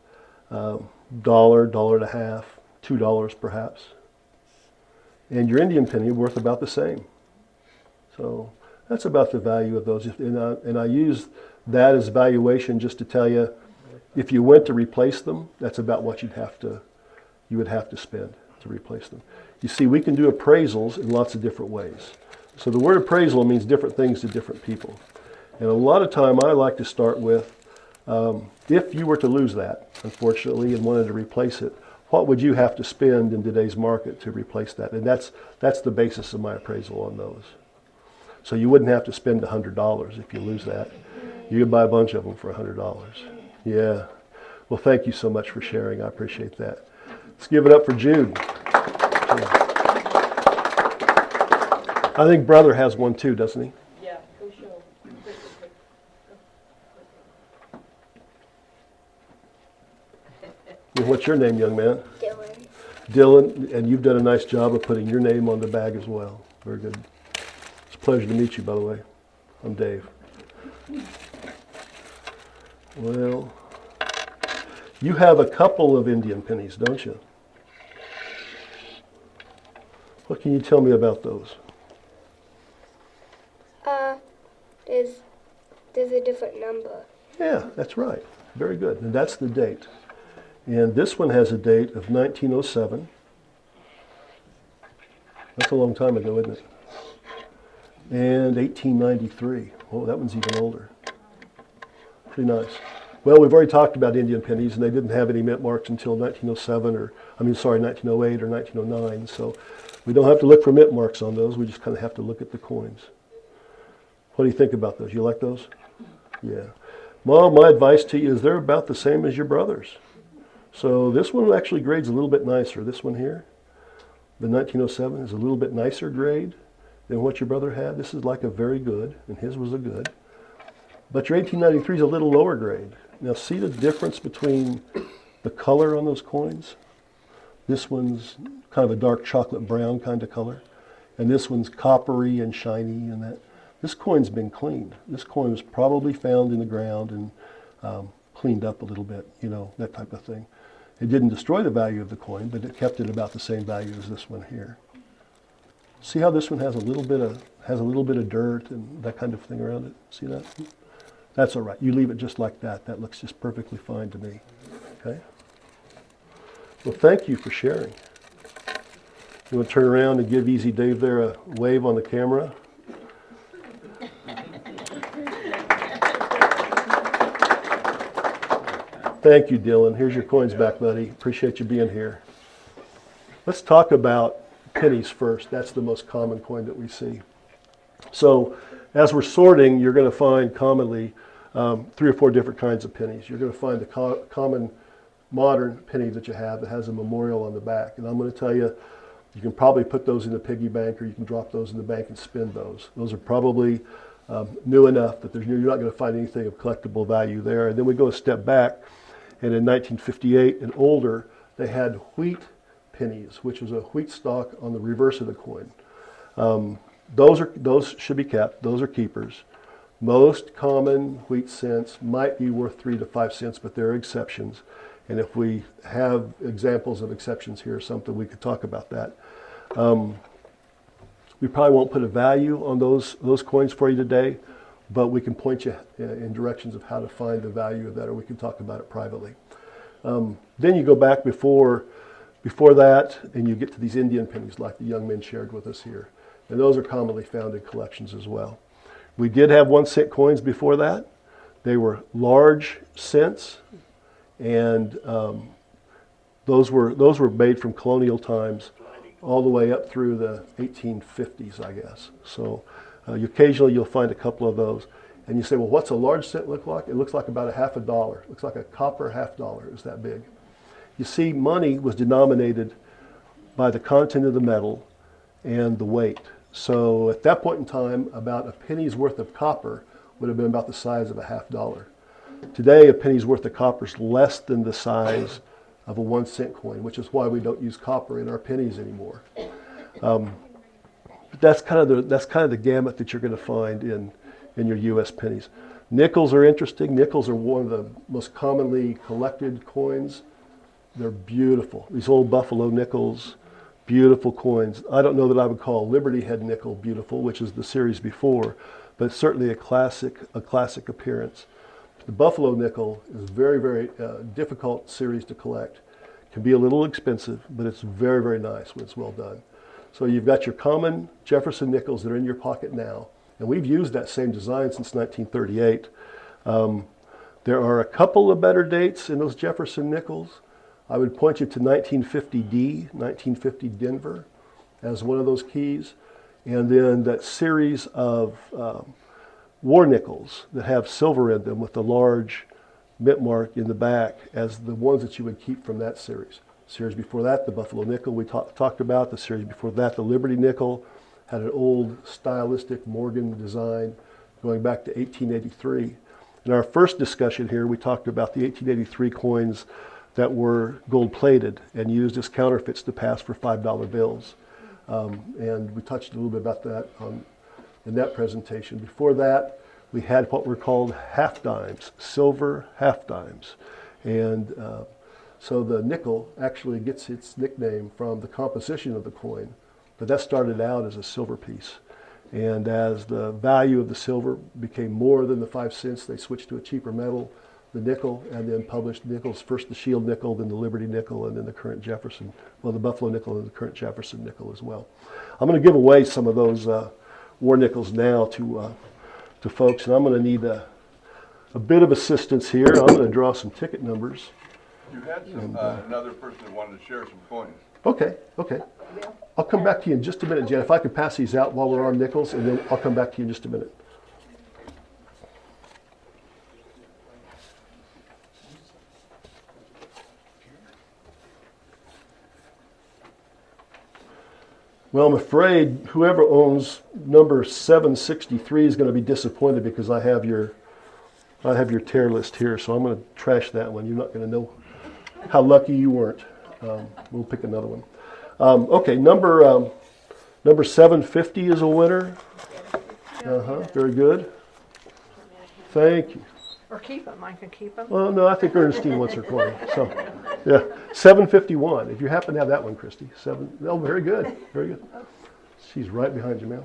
$1, $1.50, $2 perhaps. And your Indian penny worth about the same. So that's about the value of those. And I use that as valuation just to tell you, if you went to replace them, that's about what you would have to spend to replace them. You see, we can do appraisals in lots of different ways. So the word appraisal means different things to different people. And a lot of time I like to start with, if you were to lose that, unfortunately, and wanted to replace it, what would you have to spend in today's market to replace that? And that's the basis of my appraisal on those. So you wouldn't have to spend $100 if you lose that. You could buy a bunch of them for $100. Yeah. Well, thank you so much for sharing. I appreciate that. Let's give it up for Jude. I think brother has one too, doesn't he? Yeah, go show. And what's your name, young man? Dylan. Dylan, and you've done a nice job of putting your name on the bag as well. Very good. It's a pleasure to meet you, by the way. I'm Dave. Well, you have a couple of Indian pennies, don't you? What can you tell me about those? There's a different number. Yeah, that's right. Very good. And that's the date. And this one has a date of 1907. That's a long time ago, isn't it? And 1893. Oh, that one's even older. Pretty nice. Well, we've already talked about Indian pennies, and they didn't have any mint marks until 1908 or 1909. So we don't have to look for mint marks on those. We just kind of have to look at the coins. What do you think about those? You like those? Yeah. Well, my advice to you is they're about the same as your brother's. So this one actually grades a little bit nicer. This one here, the 1907, is a little bit nicer grade than what your brother had. This is like a very good, and his was a good. But your 1893 is a little lower grade. Now see the difference between the color on those coins? This one's kind of a dark chocolate brown kind of color. And this one's coppery and shiny and that. This coin's been cleaned. This coin was probably found in the ground and cleaned up a little bit, you know, that type of thing. It didn't destroy the value of the coin, but it kept it about the same value as this one here. See how this one has a little bit of dirt and that kind of thing around it? See that? That's all right. You leave it just like that. That looks just perfectly fine to me. Okay? Well, thank you for sharing. You want to turn around and give Easy Dave there a wave on the camera? Thank you, Dylan. Here's your coins back, buddy. Appreciate you being here. Let's talk about pennies first. That's the most common coin that we see. So as we're sorting, you're going to find commonly 3 or 4 different kinds of pennies. You're going to find the common modern penny that you have that has a memorial on the back. And I'm going to tell you, You can probably put those in the piggy bank, or you can drop those in the bank and spend those. Those are probably new enough that you're not going to find anything of collectible value there. And then we go a step back, and in 1958 and older, they had wheat pennies, which was a wheat stalk on the reverse of the coin. Those should be kept. Those are keepers. Most common wheat cents might be worth 3 to 5 cents, but there are exceptions. And if we have examples of exceptions here or something, we could talk about that. We probably won't put a value on those coins for you today, but we can point you in directions of how to find the value of that, or we can talk about it privately. Then you go back before that, and you get to these Indian pennies like the young men shared with us here. And those are commonly found in collections as well. We did have 1 cent coins before that. They were large cents, and those were made from colonial times all the way up through the 1850s, I guess. So occasionally you'll find a couple of those. And you say, well, what's a large cent look like? It looks like about a half a dollar. It looks like a copper half-dollar. It's that big. You see, money was denominated by the content of the metal and the weight. So at that point in time, about a penny's worth of copper would have been about the size of a half-dollar. Today, a penny's worth of copper is less than the size of a 1 cent coin, which is why we don't use copper in our pennies anymore. That's kind of the gamut that you're going to find in your U.S. pennies. Nickels are interesting. Nickels are one of the most commonly collected coins. They're beautiful. These old buffalo nickels, beautiful coins. I don't know that I would call Liberty Head nickel beautiful, which is the series before, but certainly a classic appearance. The buffalo nickel is very, very difficult series to collect. It can be a little expensive, but it's very, very nice when it's well done. So you've got your common Jefferson nickels that are in your pocket now, and we've used that same design since 1938. There are a couple of better dates in those Jefferson nickels. I would point you to 1950D, 1950 Denver, as one of those keys, and then that series of war nickels that have silver in them with the large mint mark in the back as the ones that you would keep from that series. The series before that, the Buffalo nickel we talked about. The series before that, the Liberty nickel, had an old stylistic Morgan design going back to 1883. In our first discussion here, we talked about the 1883 coins that were gold-plated and used as counterfeits to pass for $5 bills. And we touched a little bit about that in that presentation. Before that, we had what were called half dimes, silver half dimes. And so the nickel actually gets its nickname from the composition of the coin, but that started out as a silver piece. And as the value of the silver became more than the 5 cents, they switched to a cheaper metal, the nickel, and then published nickels, first the Shield nickel, then the Liberty nickel, and then the current Jefferson, well, the Buffalo nickel and the current Jefferson nickel as well. I'm going to give away some of those war nickels now to folks, and I'm going to need a bit of assistance here. I'm going to draw some ticket numbers. You had another person that wanted to share some coins. Okay. I'll come back to you in just a minute, Jen. If I could pass these out while we're on nickels, and then I'll come back to you in just a minute. Well, I'm afraid whoever owns number 763 is going to be disappointed because I have your tear list here, so I'm going to trash that one. You're not going to know how lucky you weren't. We'll pick another one. Okay, number 750 is a winner. Very good. Thank you. Or keep them. I can keep them. Well, no, I think Ernestine wants her coin. So, yeah, 751. If you happen to have that one, Christy. Oh, very good. Very good. She's right behind you, ma'am.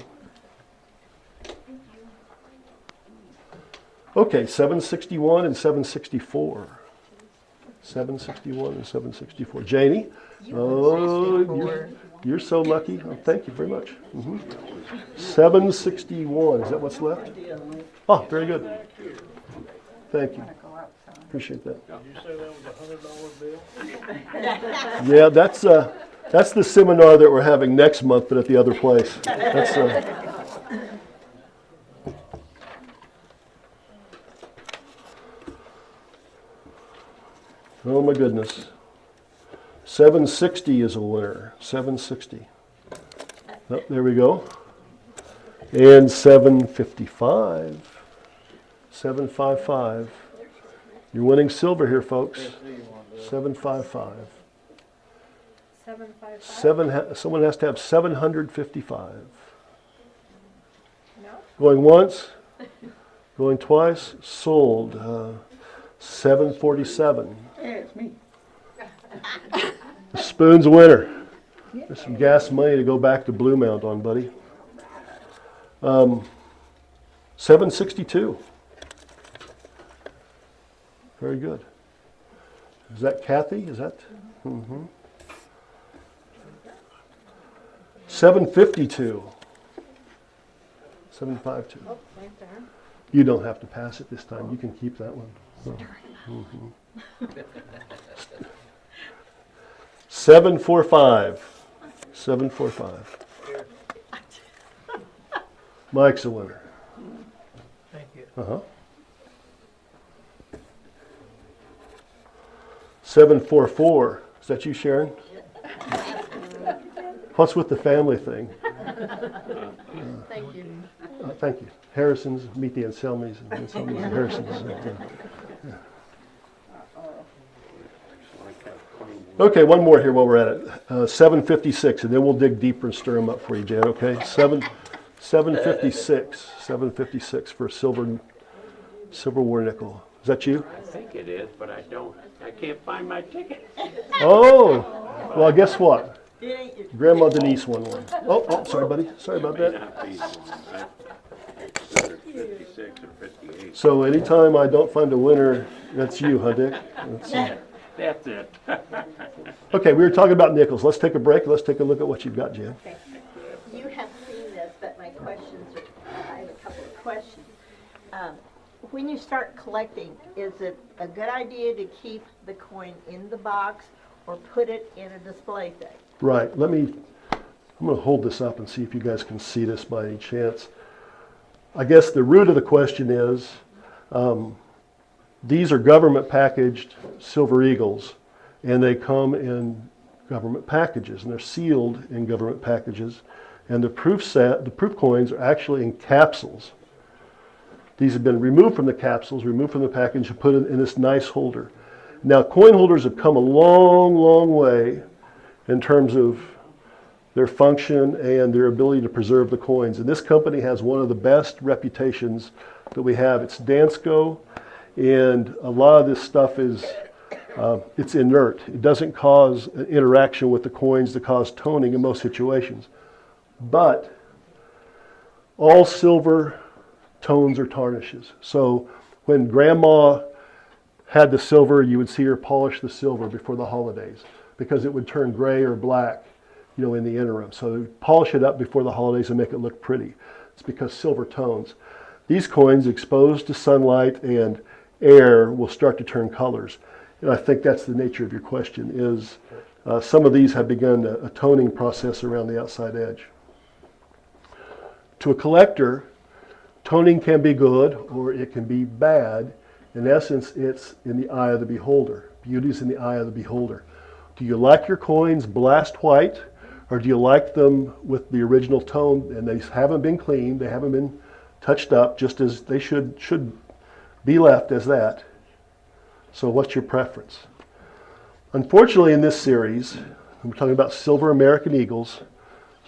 Okay, 761 and 764. 761 and 764. Janie? Oh, you're so lucky. Oh, thank you very much. 761. Is that what's left? Oh, very good. Thank you. Appreciate that. Did you say that was a $100 bill? Yeah, that's the seminar that we're having next month, but at the other place. Oh my goodness. 760 is a winner. 760. Oh, there we go. And 755. 755. You're winning silver here, folks. 755. 755. Someone has to have 755. No? Going once, going twice, sold. 747. Hey, it's me. The spoon's a winner. There's some gas money to go back to Blue Mount on, buddy. 762. Very good. Is that Kathy? Is that? Mm-hmm. 752. 752. Oh, right there. You don't have to pass it this time. You can keep that one. Mhm. 745. 745. Mike's a winner. Thank you. Uh-huh. 744. Is that you, Sharon? What's with the family thing? Thank you. Thank you. Harrison's, meet the Anselmis and Harrison's. Okay, one more here while we're at it. 756, and then we'll dig deeper and stir them up for you, Jan, okay? 756. 756 for a silver war nickel. Is that you? I think it is, but I can't find my ticket. Oh, well, guess what? Grandma Denise won one. Oh, sorry, buddy. Sorry about May that. not be one. Whether it's 56 or 58. So anytime I don't find a winner, that's you, huh, Dick? That's it. Okay, we were talking about nickels. Let's take a break. Let's take a look at what you've got, Jan. You have seen this, but my questions are, I have a couple of questions. When you start collecting, is it a good idea to keep the coin in the box or put it in a display thing? Right, I'm going to hold this up and see if you guys can see this by any chance. I guess the root of the question is, these are government packaged Silver Eagles, and they come in government packages, and they're sealed in government packages, and the proof coins are actually in capsules. These have been removed from the capsules, removed from the package, and put in this nice holder. Now, coin holders have come a long, long way in terms of their function and their ability to preserve the coins. And this company has one of the best reputations that we have. It's Dansko, and a lot of this stuff is, it's inert. It doesn't cause an interaction with the coins to cause toning in most situations. But all silver tones or tarnishes. So when Grandma had the silver, you would see her polish the silver before the holidays because it would turn gray or black, in the interim. So polish it up before the holidays and make it look pretty. It's because silver tones. These coins exposed to sunlight and air will start to turn colors. And I think that's the nature of your question is some of these have begun a toning process around the outside edge. To a collector, toning can be good or it can be bad. In essence, it's in the eye of the beholder. Beauty is in the eye of the beholder. Do you like your coins blast white, or do you like them with the original tone and they haven't been cleaned, they haven't been touched up, just as they should be left as that? So what's your preference? Unfortunately, in this series, we're talking about Silver American Eagles.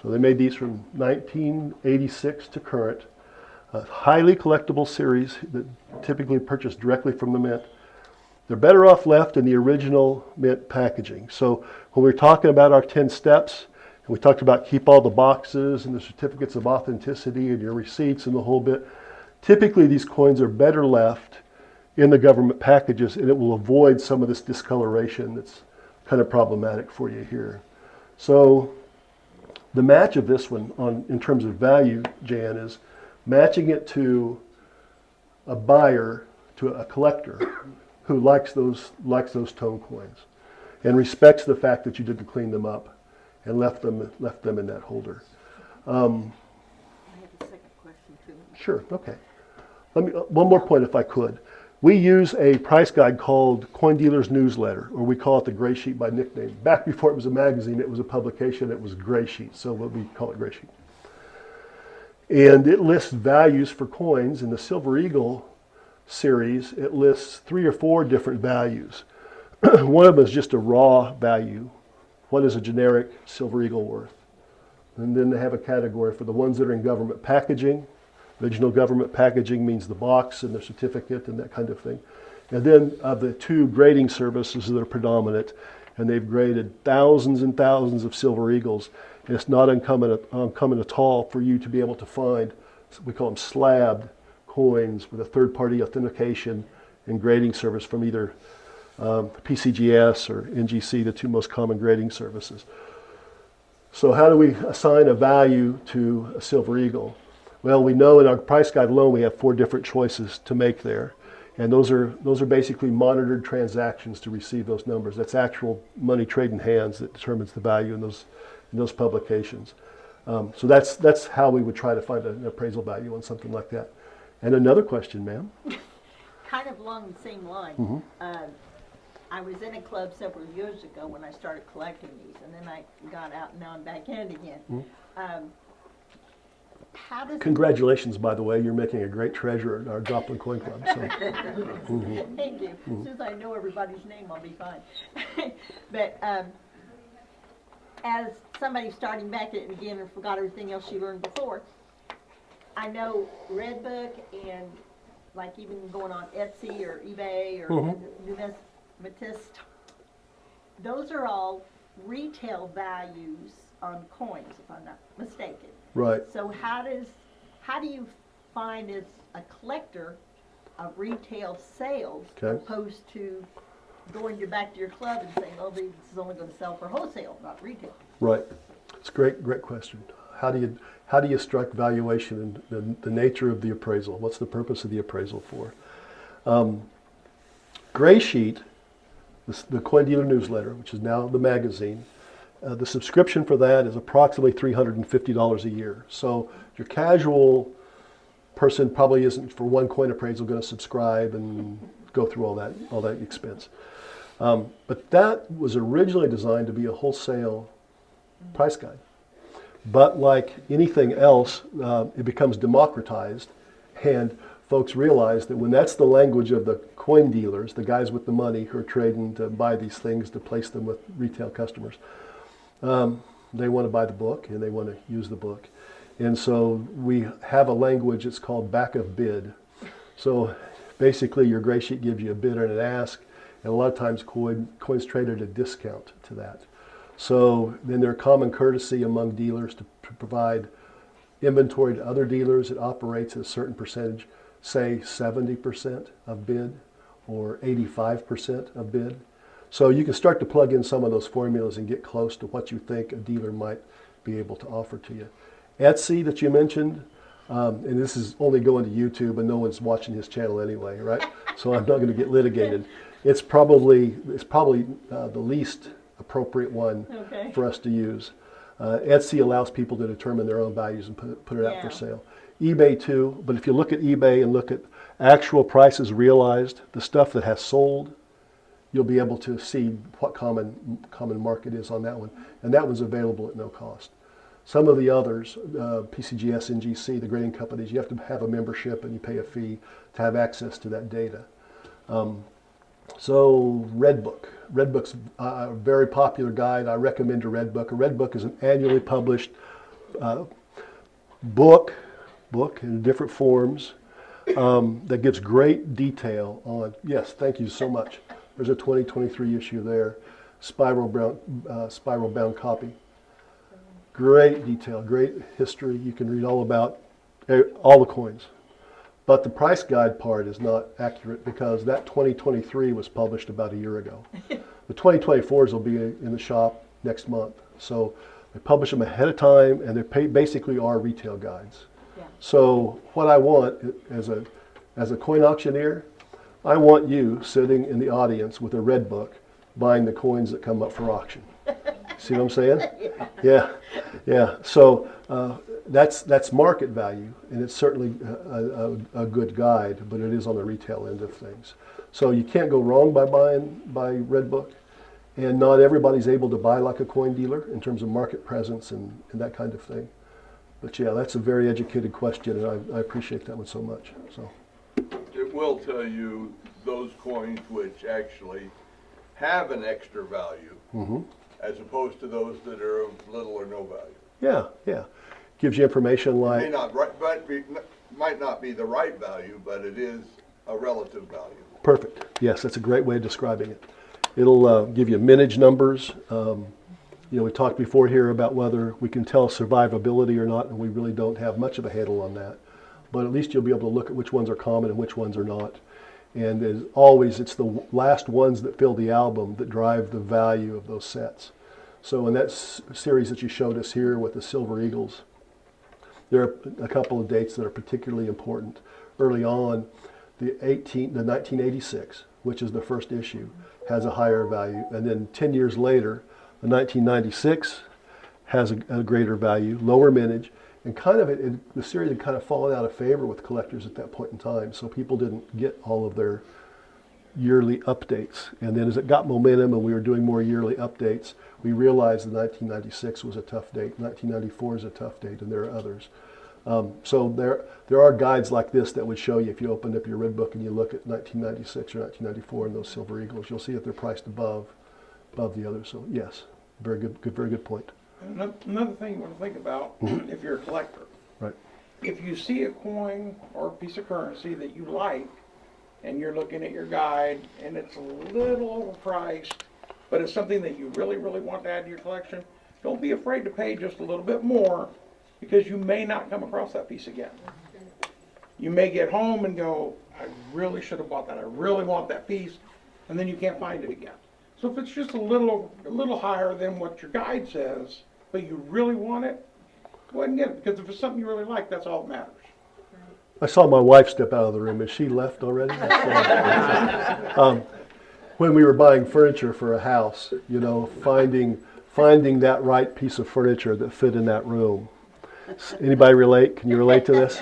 So they made these from 1986 to current. A highly collectible series that typically purchased directly from the mint. They're better off left in the original mint packaging. So when we're talking about our 10 steps, and we talked about keep all the boxes and the certificates of authenticity and your receipts and the whole bit, typically these coins are better left in the government packages, and it will avoid some of this discoloration that's kind of problematic for you here. So the match of this one in terms of value, Jan, is matching it to a buyer, to a collector who likes those tone coins and respects the fact that you didn't clean them up and left them in that holder. I have a second question too. Sure, okay. Let me one more point if I could. We use a price guide called Coin Dealer's Newsletter, or we call it the Gray Sheet by nickname. Back before it was a magazine, it was a publication, it was Gray Sheet, so we call it Gray Sheet. And it lists values for coins. In the Silver Eagle series, it lists 3 or 4 different values. One of them is just a raw value. What is a generic Silver Eagle worth? And then they have a category for the ones that are in government packaging. Original government packaging means the box and the certificate and that kind of thing. And then of the 2 grading services that are predominant, and they've graded thousands and thousands of Silver Eagles. And it's not uncommon at all for you to be able to find, we call them slabbed coins with a third-party authentication and grading service from either PCGS or NGC, the 2 most common grading services. So how do we assign a value to a Silver Eagle? Well, we know in our price guide alone we have 4 different choices to make there. And those are basically monitored transactions to receive those numbers. That's actual money trade in hands that determines the value in those publications. So that's how we would try to find an appraisal value on something like that. And another question, ma'am? Kind of along the same line. Mm-hmm. I was in a club several years ago when I started collecting these, and then I got out, and now I'm back in it again. Mm-hmm. How does Congratulations, by the way, you're making a great treasurer at our Joplin Coin Club. So. Mm-hmm. Thank you. As soon as I know everybody's name, I'll be fine. But as somebody starting back at it again and forgot everything else she learned before, I know Redbook and like even going on Etsy or eBay or Numismatist, those are all retail values on coins, if I'm not mistaken. Right. So how do you find as a collector of retail sales opposed to going back to your club and saying, oh, this is only going to sell for wholesale, not retail? Right. It's a great question. How do you strike valuation and the nature of the appraisal? What's the purpose of the appraisal for? Gray Sheet, the Coin Dealer Newsletter, which is now the magazine, the subscription for that is approximately $350 a year. So your casual person probably isn't for one coin appraisal going to subscribe and go through all that expense. But that was originally designed to be a wholesale price guide. But like anything else, it becomes democratized, and folks realize that when that's the language of the coin dealers, the guys with the money who are trading to buy these things to place them with retail customers, they want to buy the book and they want to use the book. And so we have a language, it's called back of bid. So basically your Gray Sheet gives you a bid and an ask, and a lot of times coins trade at a discount to that. So then there are common courtesy among dealers to provide inventory to other dealers. It operates at a certain percentage, say 70% of bid or 85% of bid. So you can start to plug in some of those formulas and get close to what you think a dealer might be able to offer to you. Etsy that you mentioned, and this is only going to YouTube and no one's watching his channel anyway, right? So I'm not going to get litigated. It's probably the least appropriate one for us to use. Etsy allows people to determine their own values and put it out for sale. eBay too, but if you look at eBay and look at actual prices realized, the stuff that has sold, you'll be able to see what common market is on that one. And that one's available at no cost. Some of the others, PCGS, NGC, the grading companies, you have to have a membership and you pay a fee to have access to that data. So Redbook. Redbook's a very popular guide. I recommend a Redbook. A Redbook is an annually published book in different forms that gives great detail on, yes, thank you so much. There's a 2023 issue there, spiral bound copy. Great detail, great history. You can read all about all the coins. But the price guide part is not accurate because that 2023 was published about a year ago. The 2024s will be in the shop next month. So they publish them ahead of time, and they basically are retail guides. Yeah. So what I want as a coin auctioneer, I want you sitting in the audience with a red book buying the coins that come up for auction. See what I'm saying? Yeah. So that's market value, and it's certainly a good guide, but it is on the retail end of things. So you can't go wrong by buying by Red Book, and not everybody's able to buy like a coin dealer in terms of market presence and that kind of thing. But yeah, that's a very educated question, and I appreciate that one so much. So It will tell you those coins which actually have an extra value, as opposed to those that are of little or no value. yeah, gives you information May like, not, might not be the right value, but it is a relative value. perfect. Yes, that's a great way of describing it. It'll give you mintage numbers. We talked before here about whether we can tell survivability or not, and we really don't have much of a handle on that. But at least you'll be able to look at which ones are common and which ones are not. And as always, it's the last ones that fill the album that drive the value of those sets. So in that series that you showed us here with the Silver Eagles, there are a couple of dates that are particularly important. Early on, the 1986, which is the first issue, has a higher value. And then 10 years later, the 1996 has a greater value, lower mintage, and kind of the series had kind of fallen out of favor with collectors at that point in time. So people didn't get all of their yearly updates. And then as it got momentum and we were doing more yearly updates, we realized that 1996 was a tough date, 1994 is a tough date, and there are others. So there are guides like this that would show you, if you opened up your Red Book and you look at 1996 or 1994 and those Silver Eagles, you'll see that they're priced above the others. So yes, very good point. Another thing you want to think about if you're a collector. Right. If you see a coin or a piece of currency that you like, and you're looking at your guide, and it's a little overpriced, but it's something that you really, really want to add to your collection, don't be afraid to pay just a little bit more, because you may not come across that piece again. You may get home and go, I really should have bought that. I really want that piece, and then you can't find it again. So if it's just a little higher than what your guide says, but you really want it, go ahead and get it, because if it's something you really like, that's all that matters. I saw my wife step out of the room. Is she left already? When we were buying furniture for a house, finding that right piece of furniture that fit in that room. Anybody relate? Can you relate to this?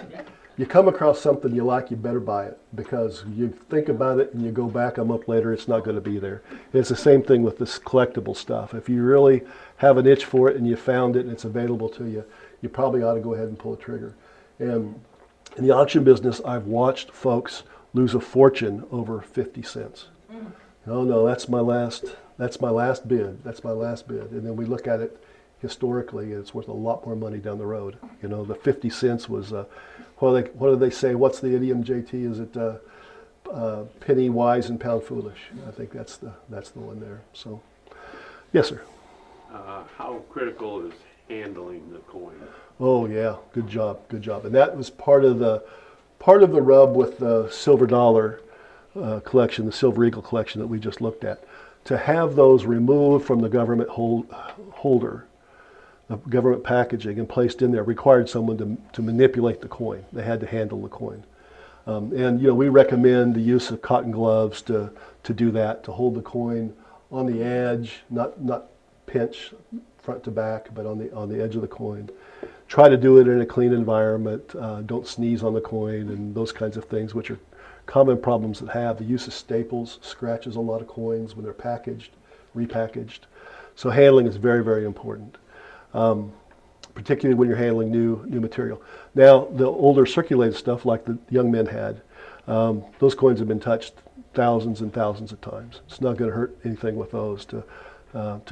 You come across something you like, you better buy it, because you think about it and you go back a month later, it's not going to be there. It's the same thing with this collectible stuff. If you really have an itch for it and you found it and it's available to you, you probably ought to go ahead and pull the trigger. And in the auction business, I've watched folks lose a fortune over 50 cents. No, that's my last bid. That's my last bid. And then we look at it historically, and it's worth a lot more money down the road. The 50 cents was, what do they say? What's the idiom, JT? Is it penny wise and pound foolish? I think that's the one there. So, yes, sir. How critical is handling the coin? Oh yeah, good job. And that was part of the rub with the silver dollar collection, the Silver Eagle collection that we just looked at. To have those removed from the government holder, the government packaging, and placed in there required someone to manipulate the coin. They had to handle the coin. And we recommend the use of cotton gloves to do that, to hold the coin on the edge, not pinch front to back, but on the edge of the coin. Try to do it in a clean environment. Don't sneeze on the coin and those kinds of things, which are common problems that have. The use of staples scratches a lot of coins when they're packaged, repackaged. So handling is very, very important, particularly when you're handling new material. Now, the older circulated stuff, like the young men had, those coins have been touched thousands and thousands of times. It's not going to hurt anything with those to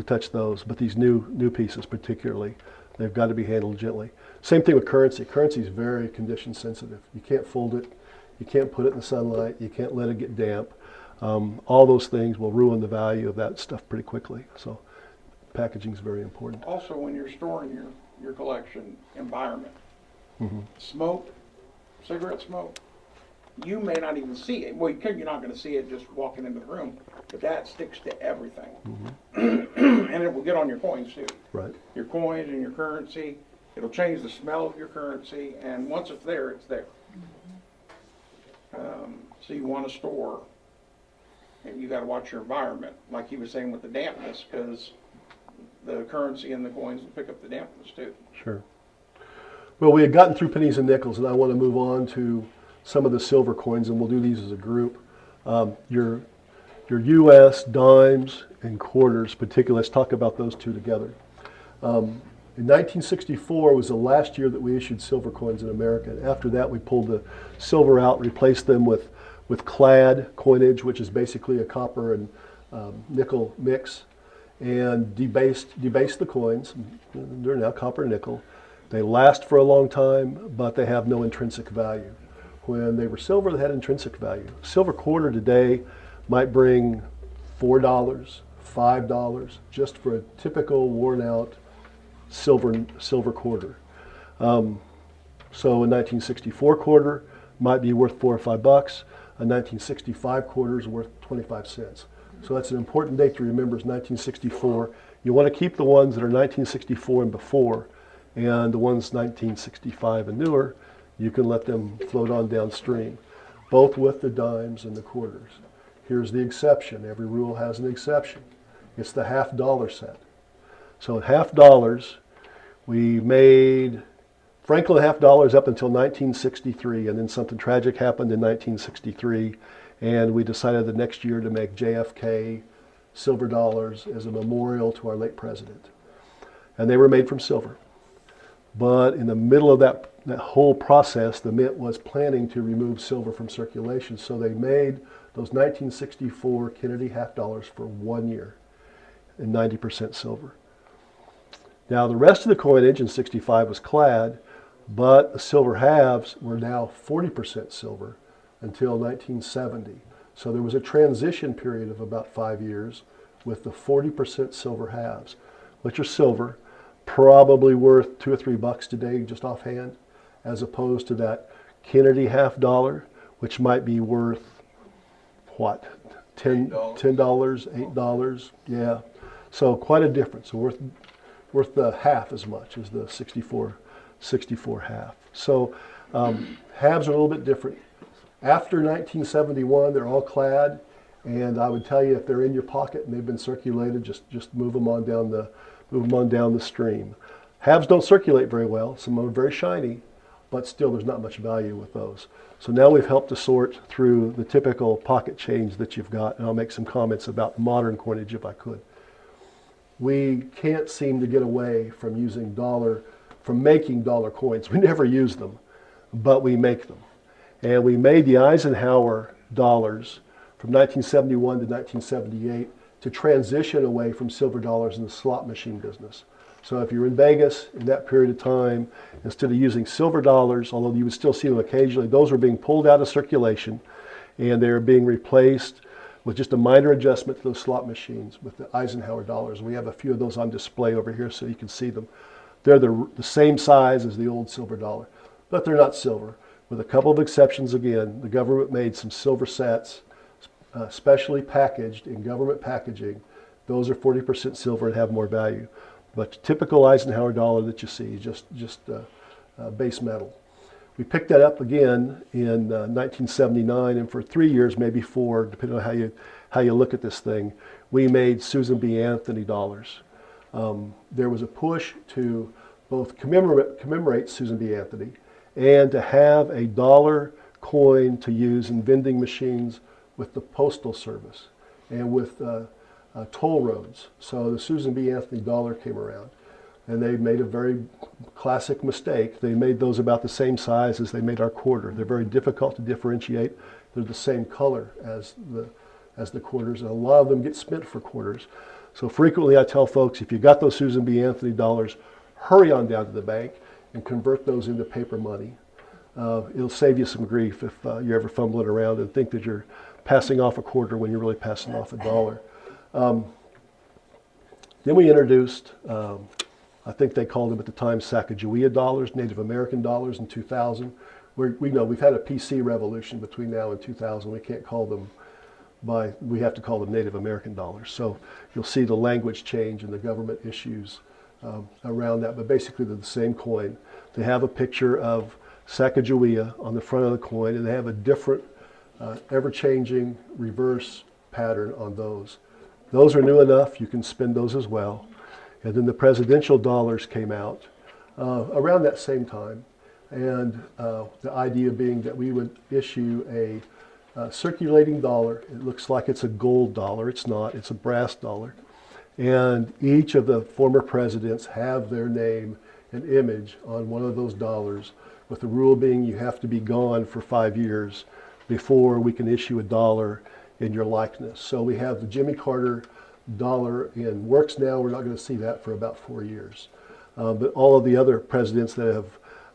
touch those, but these new pieces particularly, they've got to be handled gently. Same thing with currency. Currency is very condition sensitive. You can't fold it. You can't put it in the sunlight. You can't let it get damp. All those things will ruin the value of that stuff pretty quickly. So packaging is very important. Also, when you're storing your collection, environment. Smoke, cigarette smoke, you may not even see it. Well, you're not going to see it just walking into the room, but that sticks to everything. And it will get on your coins too. Right. Your coins and your currency. It'll change the smell of your currency, and once it's there, it's there. So you want to store, and you got to watch your environment, like he was saying with the dampness, because the currency and the coins will pick up the dampness too. Sure. Well, we had gotten through pennies and nickels, and I want to move on to some of the silver coins, and we'll do these as a group. Your U.S. dimes and quarters, particularly, let's talk about those two together. In 1964 was the last year that we issued silver coins in America. And after that, we pulled the silver out, replaced them with clad coinage, which is basically a copper and nickel mix, and debased the coins. They're now copper and nickel. They last for a long time, but they have no intrinsic value. When they were silver, they had intrinsic value. Silver quarter today might bring $4, $5, just for a typical worn out silver quarter. So a 1964 quarter might be worth $4 or $5. A 1965 quarter is worth 25 cents. So that's an important date to remember, is 1964. You want to keep the ones that are 1964 and before, and the ones 1965 and newer, you can let them float on downstream, both with the dimes and the quarters. Here's the exception. Every rule has an exception. It's the $half set. So at $half, we made Franklin $half up until 1963, and then something tragic happened in 1963, and we decided the next year to make JFK silver dollars as a memorial to our late president. And they were made from silver. But in the middle of that whole process, the Mint was planning to remove silver from circulation, so they made those 1964 Kennedy $half for 1 year in 90% silver. Now the rest of the coinage in 65 was clad, but the silver halves were now 40% silver until 1970. So there was a transition period of about 5 years with the 40% silver halves, which are silver, probably worth $2 or $3 today, just offhand, as opposed to that Kennedy $half, which might be worth, what, $10, $8? Yeah. So quite a difference. So worth the half as much as the 64 half. So halves are a little bit different. After 1971, they're all clad, and I would tell you, if they're in your pocket and they've been circulated, just move them on down the stream. Halves don't circulate very well. Some of them are very shiny, but still there's not much value with those. So now we've helped to sort through the typical pocket change that you've got, and I'll make some comments about modern coinage if I could. We can't seem to get away from making dollar coins. We never use them, but we make them. And we made the Eisenhower dollars from 1971 to 1978 to transition away from silver dollars in the slot machine business. So if you're in Vegas in that period of time, instead of using silver dollars, although you would still see them occasionally, those were being pulled out of circulation, and they're being replaced with just a minor adjustment to those slot machines with the Eisenhower dollars. We have a few of those on display over here so you can see them. They're the same size as the old silver dollar, but they're not silver. With a couple of exceptions again, the government made some silver sets, specially packaged in government packaging. Those are 40% silver and have more value. But the typical Eisenhower dollar that you see is just base metal. We picked that up again in 1979, and for 3 years, maybe 4, depending on how you look at this thing, we made Susan B. Anthony dollars. There was a push to both commemorate Susan B. Anthony and to have a dollar coin to use in vending machines with the Postal Service and with toll roads. So the Susan B. Anthony dollar came around, and they made a very classic mistake. They made those about the same size as they made our quarter. They're very difficult to differentiate. They're the same color as the quarters, and a lot of them get spent for quarters. So frequently I tell folks, if you got those Susan B. Anthony dollars, hurry on down to the bank and convert those into paper money. It'll save you some grief if you're ever fumbling around and think that you're passing off a quarter when you're really passing off a dollar. Then we introduced, I think they called them at the time Sacagawea dollars, Native American dollars in 2000. We know we've had a PC revolution between now and 2000. We can't call them we have to call them Native American dollars. So you'll see the language change and the government issues around that, but basically they're the same coin. They have a picture of Sacagawea on the front of the coin, and they have a different ever-changing reverse pattern on those. Those are new enough, you can spend those as well. And then the presidential dollars came out around that same time. And the idea being that we would issue a circulating dollar. It looks like it's a gold dollar. It's not. It's a brass dollar. And each of the former presidents have their name and image on one of those dollars, with the rule being you have to be gone for 5 years before we can issue a dollar in your likeness. So we have the Jimmy Carter dollar in works now. We're not going to see that for about 4 years. But all of the other presidents that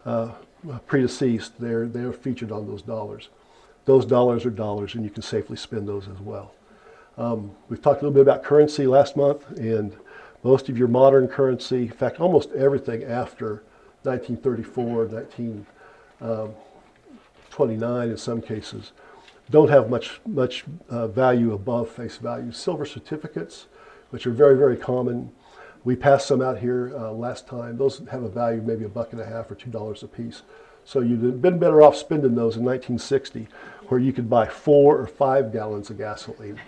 have predeceased, they're featured on those dollars. Those dollars are dollars, and you can safely spend those as well. We've talked a little bit about currency last month, and most of your modern currency, in fact, almost everything after 1934, 1929 in some cases, don't have much value above face value. Silver certificates, which are very, very common. We passed some out here last time. Those have a value of maybe $1.50 or $2 a piece. So you'd have been better off spending those in 1960, where you could buy 4 or 5 gallons of gasoline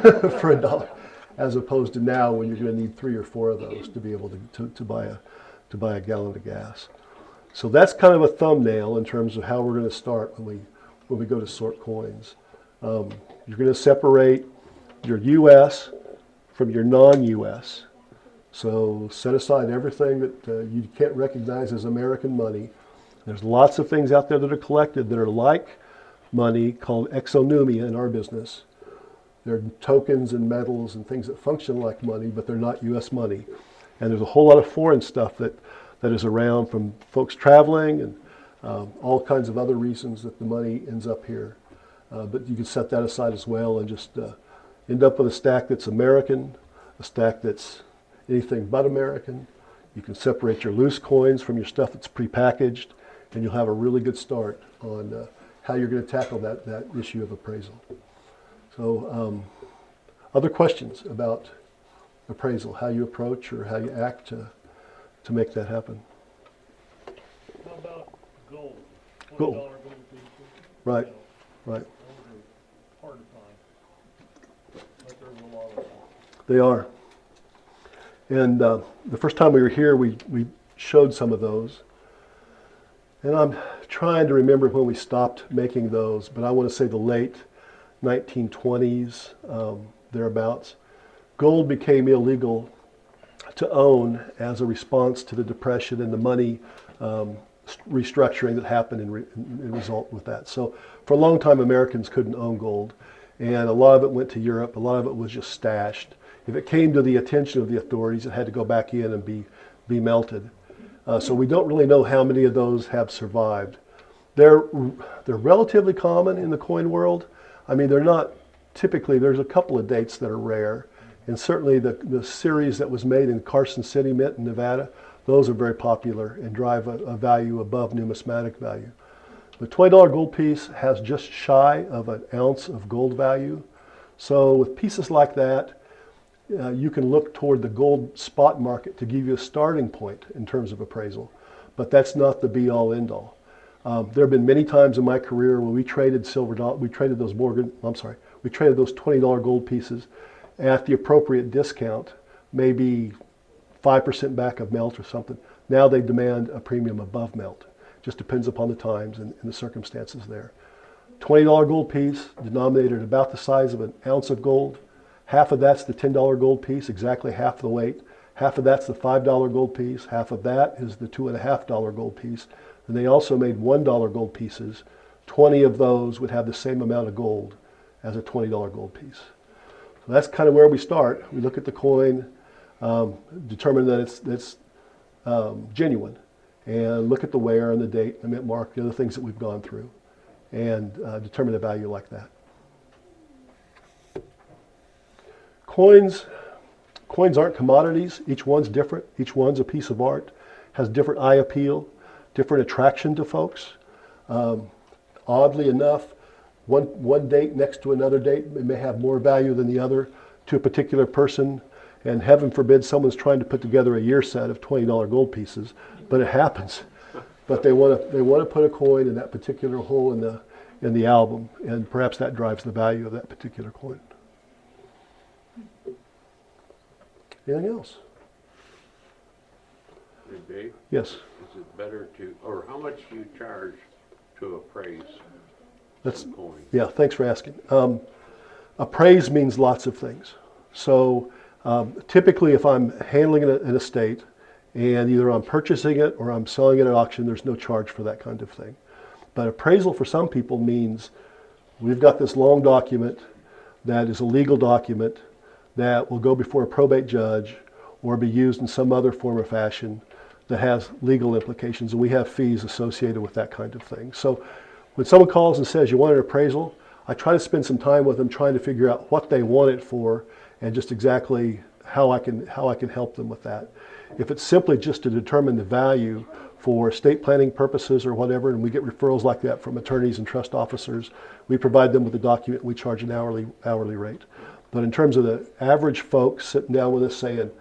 for $1, as opposed to now when you're going to need 3 or 4 of those to be able to buy a gallon of gas. So that's kind of a thumbnail in terms of how we're going to start when we go to sort coins. You're going to separate your U.S. from your non-U.S. So set aside everything that you can't recognize as American money. There's lots of things out there that are collected that are like money, called exonumia in our business. They're tokens and metals and things that function like money, but they're not U.S. money. And there's a whole lot of foreign stuff that is around, from folks traveling and all kinds of other reasons that the money ends up here. But you can set that aside as well and just end up with a stack that's American, a stack that's anything but American. You can separate your loose coins from your stuff that's prepackaged, and you'll have a really good start on how you're going to tackle that issue of appraisal. So other questions about appraisal, how you approach or how you act to make that happen? How about gold? Gold. $20 gold pieces. Right, You know, right. those are hard to find, but there's a lot of them. They are. And the first time we were here, we showed some of those. And I'm trying to remember when we stopped making those, but I want to say the late 1920s, thereabouts. Gold became illegal to own as a response to the Depression and the money restructuring that happened in result with that. So for a long time, Americans couldn't own gold, and a lot of it went to Europe. A lot of it was just stashed. If it came to the attention of the authorities, it had to go back in and be melted. So we don't really know how many of those have survived. They're relatively common in the coin world. I mean, they're not typically, there's a couple of dates that are rare. And certainly the series that was made in Carson City Mint in Nevada, those are very popular and drive a value above numismatic value. The $20 gold piece has just shy of an ounce of gold value. So with pieces like that, you can look toward the gold spot market to give you a starting point in terms of appraisal. But that's not the be-all, end-all. There have been many times in my career when we traded we traded those $20 gold pieces at the appropriate discount, maybe 5% back of melt or something. Now they demand a premium above melt. Just depends upon the times and the circumstances there. $20 gold piece, denominated about the size of an ounce of gold. Half of that's the $10 gold piece, exactly half the weight. Half of that's the $5 gold piece. Half of that is the $2.50 gold piece. And they also made $1 gold pieces. 20 of those would have the same amount of gold as a $20 gold piece. So that's kind of where we start. We look at the coin, determine that it's genuine, and look at the wear and the date, the mint mark, the other things that we've gone through, and determine the value like that. Coins aren't commodities. Each one's different. Each one's a piece of art, has different eye appeal, different attraction to folks. Oddly enough, one date next to another date may have more value than the other to a particular person, and heaven forbid someone's trying to put together a year set of $20 gold pieces, but it happens. But they want to put a coin in that particular hole in the album, and perhaps that drives the value of that particular coin. Anything else? Hey, Dave, Yes. as it better to, or how much do you charge to appraise That's, a coin? yeah, thanks for asking. Appraise means lots of things. So typically if I'm handling an estate and either I'm purchasing it or I'm selling it at auction, there's no charge for that kind of thing. But appraisal for some people means we've got this long document that is a legal document that will go before a probate judge or be used in some other form or fashion that has legal implications, and we have fees associated with that kind of thing. So when someone calls and says you want an appraisal, I try to spend some time with them trying to figure out what they want it for and just exactly how I can help them with that. If it's simply just to determine the value for estate planning purposes or whatever, and we get referrals like that from attorneys and trust officers, we provide them with a document, we charge an hourly rate. But in terms of the average folks sitting down with us saying,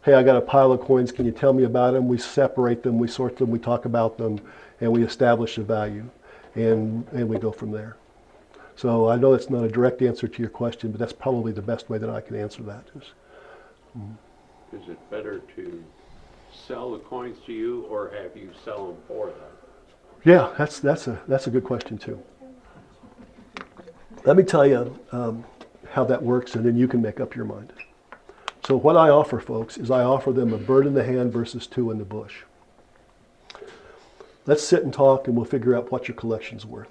hey, I got a pile of coins, can you tell me about them? We separate them, we sort them, we talk about them, and we establish a value, and we go from there. So I know that's not a direct answer to your question, but that's probably the best way that I can answer that. Is it better to sell the coins to you or have you sell them for them? Yeah, that's a good question too. Let me tell you how that works, and then you can make up your mind. So what I offer folks is I offer them a bird in the hand versus two in the bush. Let's sit and talk and we'll figure out what your collection's worth.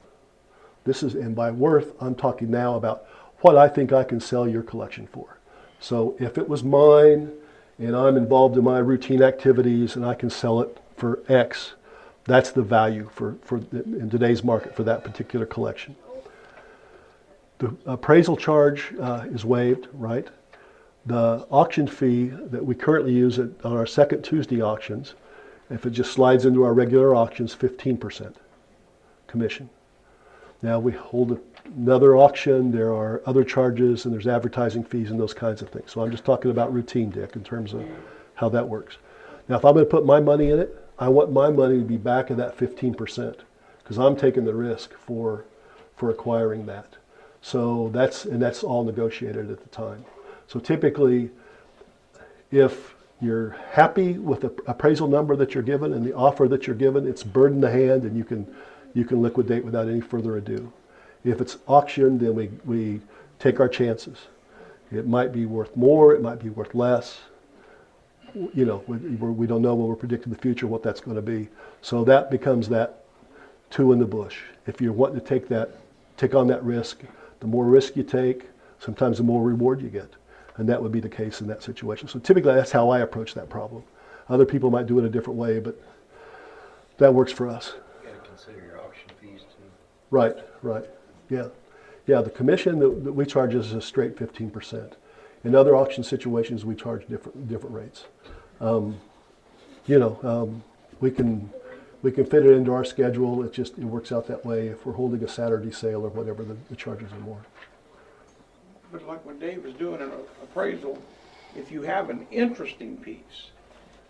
And by worth, I'm talking now about what I think I can sell your collection for. So if it was mine and I'm involved in my routine activities and I can sell it for X, that's the value in today's market for that particular collection. The appraisal charge is waived, right? The auction fee that we currently use on our second Tuesday auctions, if it just slides into our regular auctions, 15% commission. Now we hold another auction, there are other charges, and there's advertising fees and those kinds of things. So I'm just talking about routine, Dick, in terms of how that works. Now if I'm going to put my money in it, I want my money to be back at that 15% because I'm taking the risk for acquiring that. So that's all negotiated at the time. So typically, if you're happy with the appraisal number that you're given and the offer that you're given, it's bird in the hand and you can liquidate without any further ado. If it's auctioned, then we take our chances. It might be worth more, it might be worth less. You know, we don't know when we're predicting the future what that's going to be. So that becomes that two in the bush. If you're wanting to take on that risk, the more risk you take, sometimes the more reward you get. And that would be the case in that situation. So typically that's how I approach that problem. Other people might do it a different way, but that works for us. You gotta consider your auction fees too. Right, yeah. Yeah, the commission that we charge is a straight 15%. In other auction situations, we charge different rates. We can fit it into our schedule. It works out that way. If we're holding a Saturday sale or whatever, the charges are more. But like when Dave was doing an appraisal, if you have an interesting piece,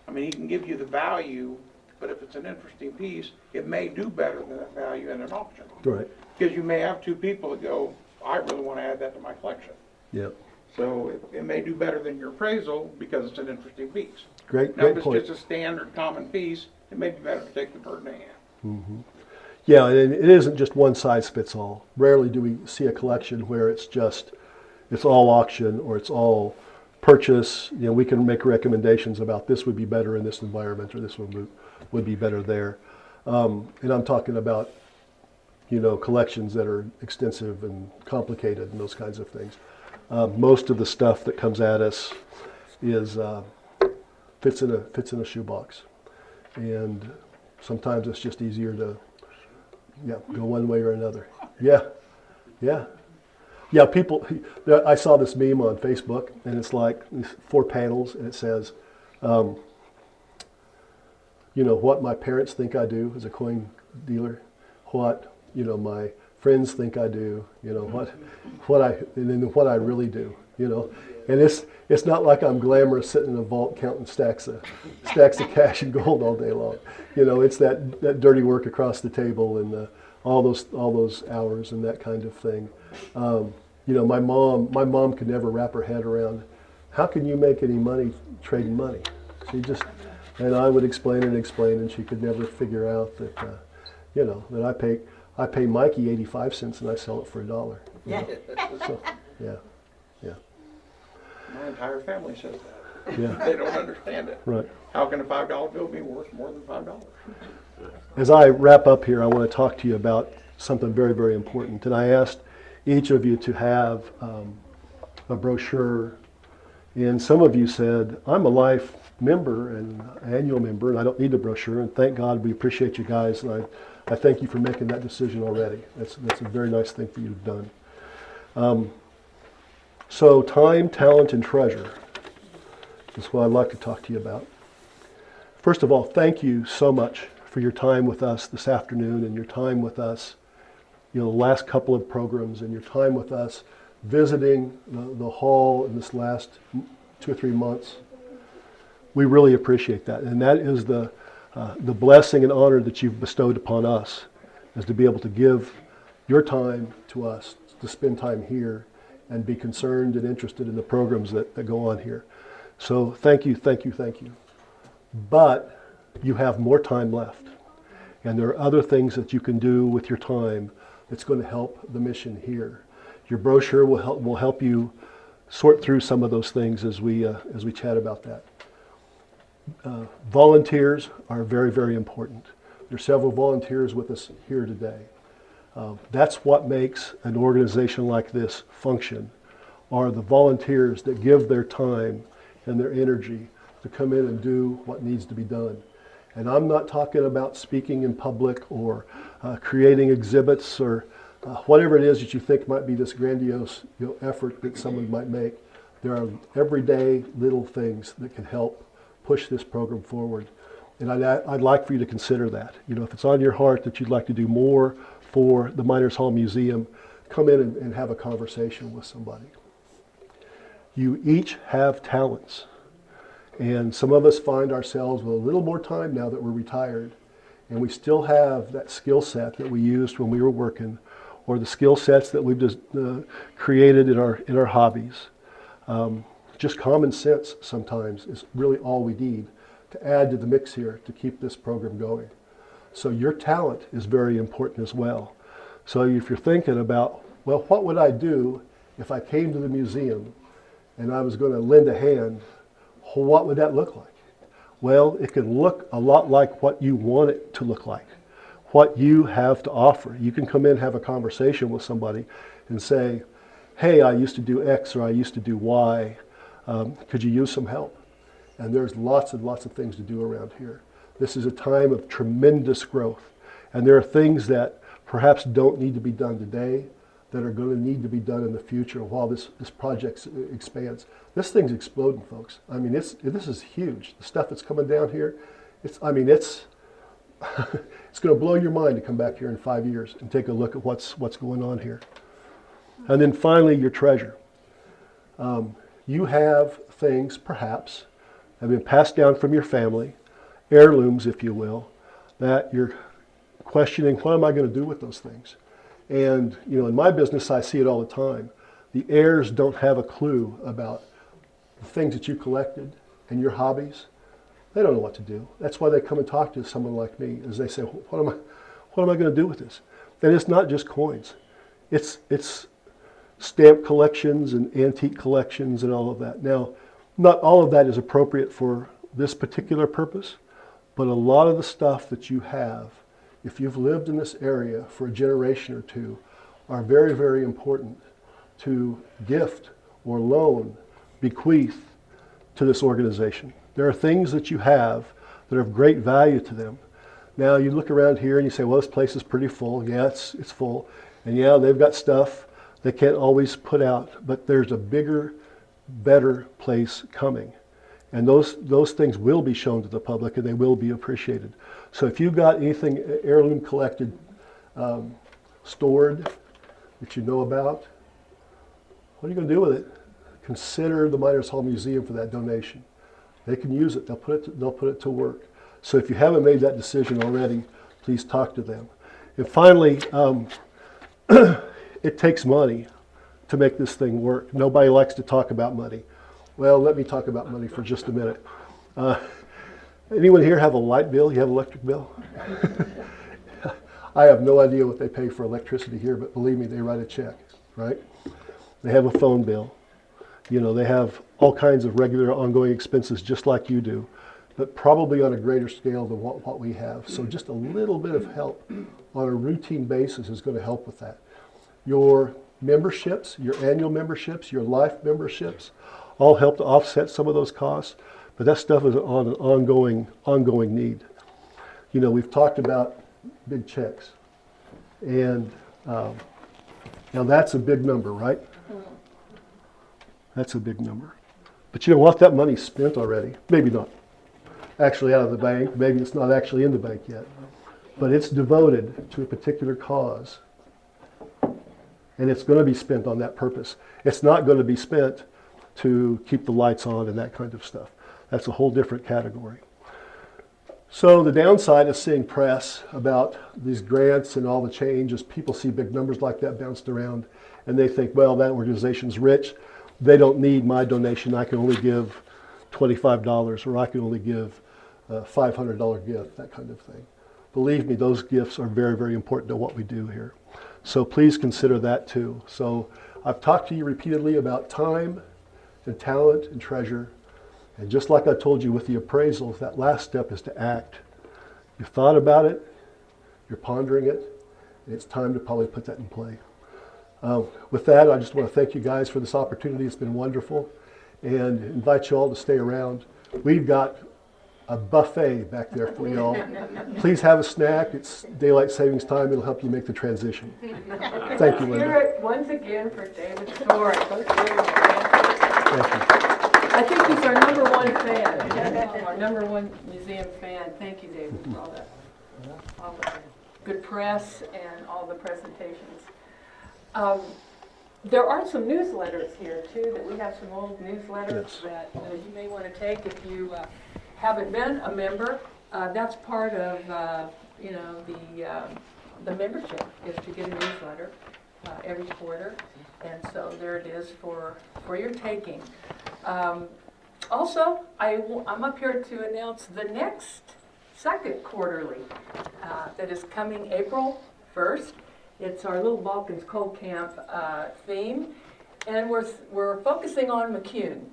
I mean, he can give you the value, but if it's an interesting piece, it may do better than that value in an auction. Right. Because you may have two people that go, I really want to add that to my collection. Yeah. So it may do better than your appraisal because it's an interesting piece. Great Now, if it's point. just a standard common piece, it may be better to take the bird in the hand. Mm-hmm. Yeah, and it isn't just one size fits all. Rarely do we see a collection where it's all auction or it's all purchase. You know, we can make recommendations about this would be better in this environment or this would be better there. And I'm talking about, collections that are extensive and complicated and those kinds of things. Most of the stuff that comes at us is fits in a shoebox, and sometimes it's just easier to go one way or another. Yeah, people, I saw this meme on Facebook, and it's like these 4 panels, and it says, what my parents think I do as a coin dealer, what, my friends think I do, what I really do, And it's not like I'm glamorous sitting in a vault counting stacks of cash and gold all day long. It's that dirty work across the table and all those hours and that kind of thing. My mom could never wrap her head around, how can you make any money trading money? And I would explain and she could never figure out that, that I pay Mikey 85 cents and I sell it for $1. Yeah. So, yeah. My entire family says that. Yeah. They don't understand it. Right. How can a $5 bill be worth more than $5? As I wrap up here, I want to talk to you about something very, very important. And I asked each of you to have a brochure. And some of you said, I'm a life member and annual member, and I don't need a brochure. And thank God, we appreciate you guys. And I thank you for making that decision already. That's a very nice thing for you to have done. So time, talent, and treasure is what I'd like to talk to you about. First of all, thank you so much for your time with us this afternoon and your time with us, the last couple of programs and your time with us visiting the hall in this last 2 or 3 months. We really appreciate that. And that is the blessing and honor that you've bestowed upon us, is to be able to give your time to us, to spend time here and be concerned and interested in the programs that go on here. So thank you. But you have more time left. And there are other things that you can do with your time that's going to help the mission here. Your brochure will help you sort through some of those things as we chat about that. Volunteers are very, very important. There are several volunteers with us here today. That's what makes an organization like this function, are the volunteers that give their time and their energy to come in and do what needs to be done. And I'm not talking about speaking in public or creating exhibits or whatever it is that you think might be this grandiose effort that someone might make. There are everyday little things that can help push this program forward. And I'd like for you to consider that. If it's on your heart that you'd like to do more for the Miners Hall Museum, come in and have a conversation with somebody. You each have talents. And some of us find ourselves with a little more time now that we're retired. And we still have that skill set that we used when we were working, or the skill sets that we've just created in our hobbies. Just common sense sometimes is really all we need to add to the mix here to keep this program going. So your talent is very important as well. So if you're thinking about, well, what would I do if I came to the museum and I was going to lend a hand? What would that look like? Well, it can look a lot like what you want it to look like, what you have to offer. You can come in and have a conversation with somebody and say, hey, I used to do X or I used to do Y. Could you use some help? And there's lots and lots of things to do around here. This is a time of tremendous growth. And there are things that perhaps don't need to be done today that are going to need to be done in the future while this project expands. This thing's exploding, folks. I mean, this is huge. The stuff that's coming down here, it's going to blow your mind to come back here in 5 years and take a look at what's going on here. And then finally, your treasure. You have things, perhaps, have been passed down from your family, heirlooms, if you will, that you're questioning, what am I going to do with those things? And, in my business, I see it all the time. The heirs don't have a clue about the things that you collected and your hobbies. They don't know what to do. That's why they come and talk to someone like me, as they say, what am I going to do with this? And it's not just coins. It's stamp collections and antique collections and all of that. Now, not all of that is appropriate for this particular purpose, but a lot of the stuff that you have, if you've lived in this area for a generation or two, are very, very important to gift or loan, bequeath to this organization. There are things that you have that are of great value to them. Now you look around here and you say, well, this place is pretty full. Yeah, it's full. And yeah, they've got stuff they can't always put out, but there's a bigger, better place coming. And those things will be shown to the public and they will be appreciated. So if you've got anything heirloom collected, stored, that you know about, what are you going to do with it? Consider the Miners Hall Museum for that donation. They can use it. They'll put it to work. So if you haven't made that decision already, please talk to them. And finally, it takes money to make this thing work. Nobody likes to talk about money. Well, let me talk about money for just a minute. Anyone here have a light bill? You have an electric bill? I have no idea what they pay for electricity here, but believe me, they write a check, right? They have a phone bill. You know, they have all kinds of regular ongoing expenses just like you do, but probably on a greater scale than what we have. So just a little bit of help on a routine basis is going to help with that. Your memberships, your annual memberships, your life memberships, all help to offset some of those costs, but that stuff is on an ongoing need. You know, we've talked about big checks, and now that's a big number, right? That's a big number. But you know what? That money's spent already. Maybe not actually out of the bank. Maybe it's not actually in the bank yet. But it's devoted to a particular cause. And it's going to be spent on that purpose. It's not going to be spent to keep the lights on and that kind of stuff. That's a whole different category. So the downside of seeing press about these grants and all the changes, people see big numbers like that bounced around and they think, well, that organization's rich. They don't need my donation. I can only give $25 or I can only give a $500 gift, that kind of thing. Believe me, those gifts are very, very important to what we do here. So please consider that too. So I've talked to you repeatedly about time and talent and treasure. And just like I told you with the appraisals, that last step is to act. You've thought about it, you're pondering it, and it's time to probably put that in play. With that, I just want to thank you guys for this opportunity. It's been wonderful, and invite you all to stay around. We've got a buffet back there for you all. Please have a snack. It's daylight savings time. It'll help you make the transition. Thank you, Linda. Hear it once again for David Sorrick. Thank you. I think he's our number one fan, our number one museum fan. Thank you, David, for all the good press and all the presentations. There are some newsletters here too, that we have some old newsletters that you may want to take if you haven't been a member. That's part of the membership is to get a newsletter every quarter, and so there it is for your taking. Also, I'm up here to announce the next second quarterly that is coming April 1st. It's our Little Balkans Cold Camp theme, and we're focusing on McCune.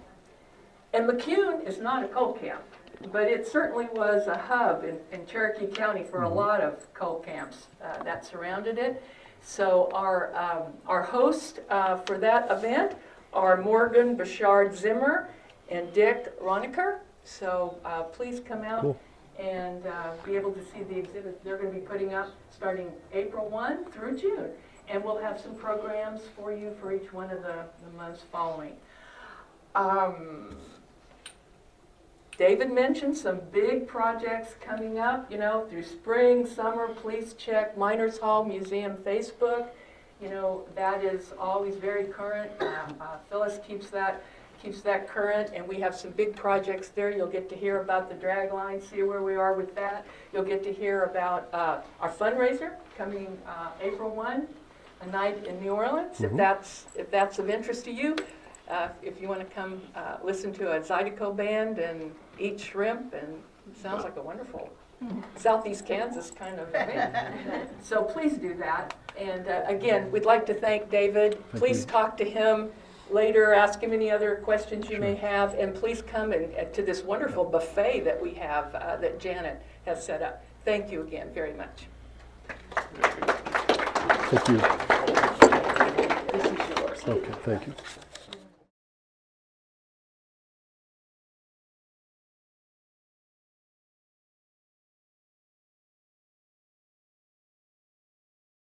And McCune is not a cold camp, but it certainly was a hub in Cherokee County for a lot of cold camps that surrounded it. So our hosts for that event are Morgan Bouchard Zimmer and Dick Roniker. So please come out and be able to see the exhibits they're going to be putting up starting April 1 through June. And we'll have some programs for you for each one of the months following. David mentioned some big projects coming up, you know, through spring, summer, please check Miners Hall Museum Facebook. You know, that is always very current. Phyllis keeps that current, and we have some big projects there. You'll get to hear about the drag line, see where we are with that. You'll get to hear about our fundraiser coming April 1, a night in New Orleans, if that's of interest to you. If you want to come listen to a Zydeco band and eat shrimp, and it sounds like a wonderful Southeast Kansas kind of event. So please do that. And again, we'd like to thank David. Please talk to him later, ask him any other questions you may have, and please come to this wonderful buffet that we have that Janet has set up. Thank you again very much. Thank you. This is yours. Okay, thank you.